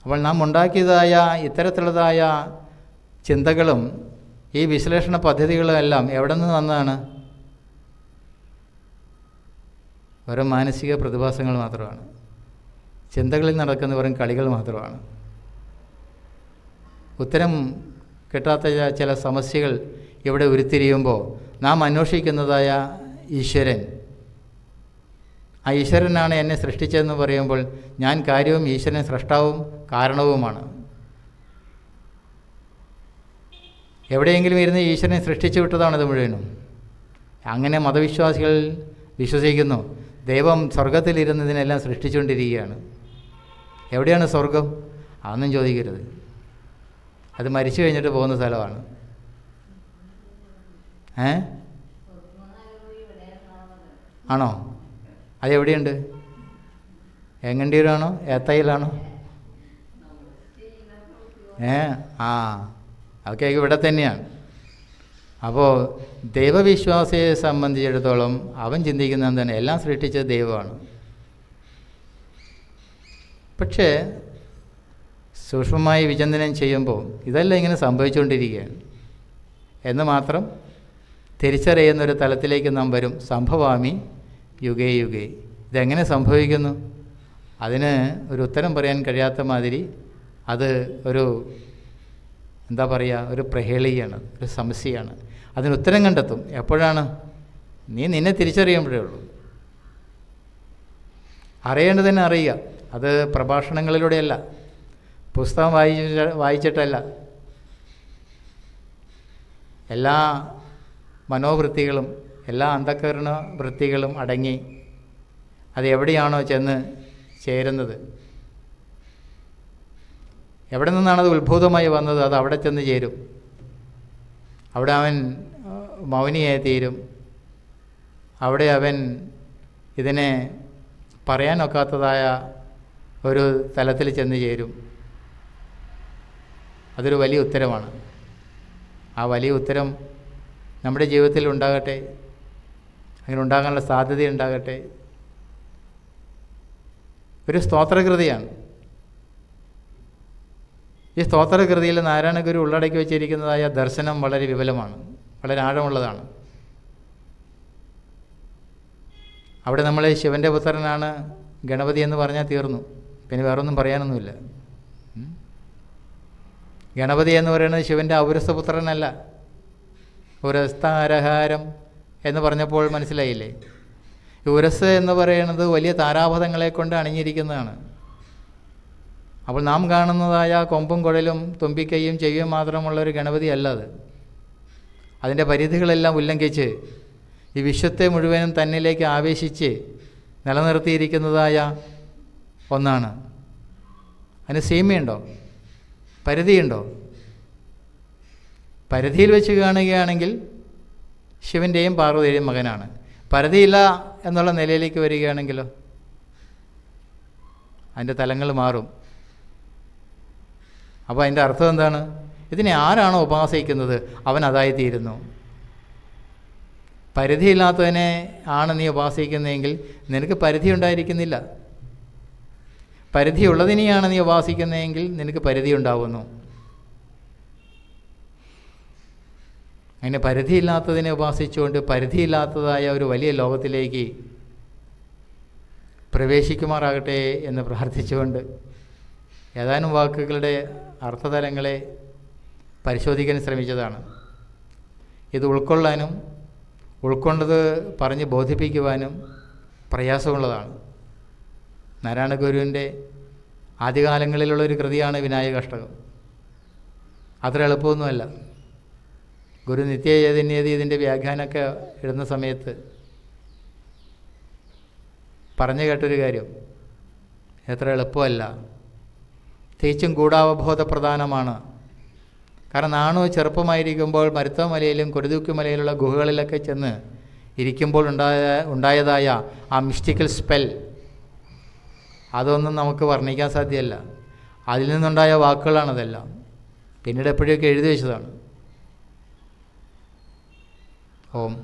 അപ്പോൾ നാം ഉണ്ടാക്കിയതായ ഇത്തരത്തിലുള്ളതായ ചിന്തകളും ഈ വിശ്ലേഷണ പദ്ധതികളും എല്ലാം എവിടെ നിന്ന് വന്നതാണ്? വെറും മാനസിക പ്രതിഭാസങ്ങൾ മാത്രമാണ്. ചിന്തകളിൽ നടക്കുന്ന വെറും കളികൾ മാത്രമാണ്. ഉത്തരം കിട്ടാത്ത ചില സമസ്യകൾ ഇവിടെ ഉരുത്തിരിയുമ്പോൾ നാം അന്വേഷിക്കുന്നതായ ഈശ്വരൻ, ആ ഈശ്വരനാണ് എന്നെ സൃഷ്ടിച്ചതെന്ന് പറയുമ്പോൾ ഞാൻ കാര്യവും ഈശ്വരൻ സ്രഷ്ടാവും കാരണവുമാണ്. എവിടെയെങ്കിലും ഇരുന്ന് ഈശ്വരനെ സൃഷ്ടിച്ചു വിട്ടതാണിത് മുഴുവനും. അങ്ങനെ മതവിശ്വാസികൾ വിശ്വസിക്കുന്നു. ദൈവം സ്വർഗത്തിലിരുന്നതിനെല്ലാം സൃഷ്ടിച്ചുകൊണ്ടിരിക്കുകയാണ്. എവിടെയാണ് സ്വർഗം? അതൊന്നും ചോദിക്കരുത്. അത് മരിച്ചു കഴിഞ്ഞിട്ട് പോകുന്ന സ്ഥലമാണ്. ആണോ? അതെവിടെയുണ്ട്? എങ്ങണ്ടിയിലാണോ ഏത്തയിലാണോ? അതൊക്കെ ഇവിടെ തന്നെയാണ്. അപ്പോൾ ദൈവവിശ്വാസിയെ സംബന്ധിച്ചിടത്തോളം അവൻ ചിന്തിക്കുന്നത് എന്താണ്? എല്ലാം സൃഷ്ടിച്ചത് ദൈവമാണ്. പക്ഷേ സൂക്ഷ്മമായി വിചിന്തനം ചെയ്യുമ്പോൾ ഇതെല്ലാം ഇങ്ങനെ സംഭവിച്ചുകൊണ്ടിരിക്കുകയാണ് എന്ന് മാത്രം തിരിച്ചറിയുന്നൊരു തലത്തിലേക്ക് നാം വരും. സംഭവാമി യുഗേ യുഗേ. ഇതെങ്ങനെ സംഭവിക്കുന്നു? അതിന് ഒരു ഉത്തരം പറയാൻ കഴിയാത്ത മാതിരി അത് ഒരു എന്താ പറയുക, ഒരു പ്രഹേളിയാണ്, ഒരു സമസ്യയാണ്. അതിന് ഉത്തരം കണ്ടെത്തും. എപ്പോഴാണ്? നീ നിന്നെ തിരിച്ചറിയുമ്പോഴേ ഉള്ളൂ. അറിയേണ്ടത് തന്നെ അറിയുക. അത് പ്രഭാഷണങ്ങളിലൂടെയല്ല, പുസ്തകം വായിച്ചിട്ടല്ല. എല്ലാ മനോവൃത്തികളും എല്ലാ അന്ധകരണ വൃത്തികളും അടങ്ങി അത് എവിടെയാണോ ചെന്ന് ചേരുന്നത്, എവിടെ നിന്നാണത് ഉത്ഭൂതമായി വന്നത്, അത് അവിടെ ചെന്ന് ചേരും. അവിടെ അവൻ മൗനിയായി തീരും. അവിടെ അവൻ ഇതിനെ പറയാനൊക്കാത്തതായ ഒരു തലത്തിൽ ചെന്ന് ചേരും. അതൊരു വലിയ ഉത്തരമാണ്. ആ വലിയ ഉത്തരം നമ്മുടെ ജീവിതത്തിൽ ഉണ്ടാകട്ടെ, അങ്ങനെ ഉണ്ടാകാനുള്ള സാധ്യതയുണ്ടാകട്ടെ. ഒരു സ്തോത്രകൃതിയാണ്. ഈ സ്തോത്രകൃതിയിൽ നാരായണ ഗുരു ഉള്ളടക്കി വച്ചിരിക്കുന്നതായ ദർശനം വളരെ വിപുലമാണ്, വളരെ ആഴമുള്ളതാണ്. അവിടെ നമ്മൾ ശിവൻ്റെ പുത്രനാണ് ഗണപതി എന്ന് പറഞ്ഞാൽ തീർന്നു, പിന്നെ വേറൊന്നും പറയാനൊന്നുമില്ല. ഗണപതി എന്ന് പറയുന്നത് ശിവൻ്റെ ഔരസപുത്രനല്ല. ഉരസ്താരഹാരം എന്ന് പറഞ്ഞപ്പോൾ മനസ്സിലായില്ലേ? ഈ ഉരസ് എന്ന് പറയുന്നത് വലിയ താരാപഥങ്ങളെ കൊണ്ട് അണിഞ്ഞിരിക്കുന്നതാണ്. അപ്പോൾ നാം കാണുന്നതായ കൊമ്പും കുഴലും തുമ്പിക്കൈയും ചെവിയും മാത്രമുള്ളൊരു ഗണപതി അല്ല അത്. അതിൻ്റെ പരിധികളെല്ലാം ഉല്ലംഘിച്ച് ഈ വിശ്വത്തെ മുഴുവനും തന്നിലേക്ക് ആവേശിച്ച് നിലനിർത്തിയിരിക്കുന്നതായ ഒന്നാണ്. അതിന് സീമയുണ്ടോ? പരിധിയുണ്ടോ? പരിധിയിൽ വെച്ച് കാണുകയാണെങ്കിൽ ശിവൻ്റെയും പാർവതിയുടെയും മകനാണ്. പരിധിയില്ല എന്നുള്ള നിലയിലേക്ക് വരികയാണെങ്കിലോ അതിൻ്റെ തലങ്ങൾ മാറും. അപ്പോൾ അതിൻ്റെ അർത്ഥം എന്താണ്? ഇതിനെ ആരാണോ ഉപാസിക്കുന്നത് അവൻ അതായിത്തീരുന്നു. പരിധിയില്ലാത്തതിനെ ആണ് നീ ഉപാസിക്കുന്നതെങ്കിൽ നിനക്ക് പരിധി ഉണ്ടായിരിക്കുന്നില്ല. പരിധിയുള്ളതിനെയാണ് നീ ഉപാസിക്കുന്നതെങ്കിൽ നിനക്ക് പരിധി ഉണ്ടാവുന്നു. അങ്ങനെ പരിധിയില്ലാത്തതിനെ ഉപാസിച്ചുകൊണ്ട് പരിധിയില്ലാത്തതായ ഒരു വലിയ ലോകത്തിലേക്ക് പ്രവേശിക്കുമാറാകട്ടെ എന്ന് പ്രാർത്ഥിച്ചുകൊണ്ട് ഏതാനും വാക്കുകളുടെ അർത്ഥതലങ്ങളെ പരിശോധിക്കാൻ ശ്രമിച്ചതാണ്. ഇത് ഉൾക്കൊള്ളാനും ഉൾക്കൊണ്ടത് പറഞ്ഞ് ബോധിപ്പിക്കുവാനും പ്രയാസമുള്ളതാണ്. നാരായണ ഗുരുവിൻ്റെ ആദ്യകാലങ്ങളിലുള്ളൊരു കൃതിയാണ് വിനായകാഷ്ടകം. അത്ര എളുപ്പമൊന്നുമല്ല. ഗുരു നിത്യചൈതന്യതി ഇതിൻ്റെ വ്യാഖ്യാനമൊക്കെ എഴുതുന്ന സമയത്ത് പറഞ്ഞു കേട്ടൊരു കാര്യം, എത്ര എളുപ്പമല്ല, തികച്ചും ഗൂഢാവബോധപ്രധാനമാണ്. കാരണം നാണു ചെറുപ്പമായിരിക്കുമ്പോൾ മരുത്തമലയിലും കുരുതൂക്കുമലയിലുള്ള ഗുഹകളിലൊക്കെ ചെന്ന് ഇരിക്കുമ്പോൾ ഉണ്ടായതായ ആ മിസ്റ്റിക്കൽ സ്പെൽ, അതൊന്നും നമുക്ക് വർണ്ണിക്കാൻ സാധ്യമല്ല. അതിൽ നിന്നുണ്ടായ വാക്കുകളാണതെല്ലാം. പിന്നീട് എപ്പോഴൊക്കെ എഴുതി വെച്ചതാണ്. ഓം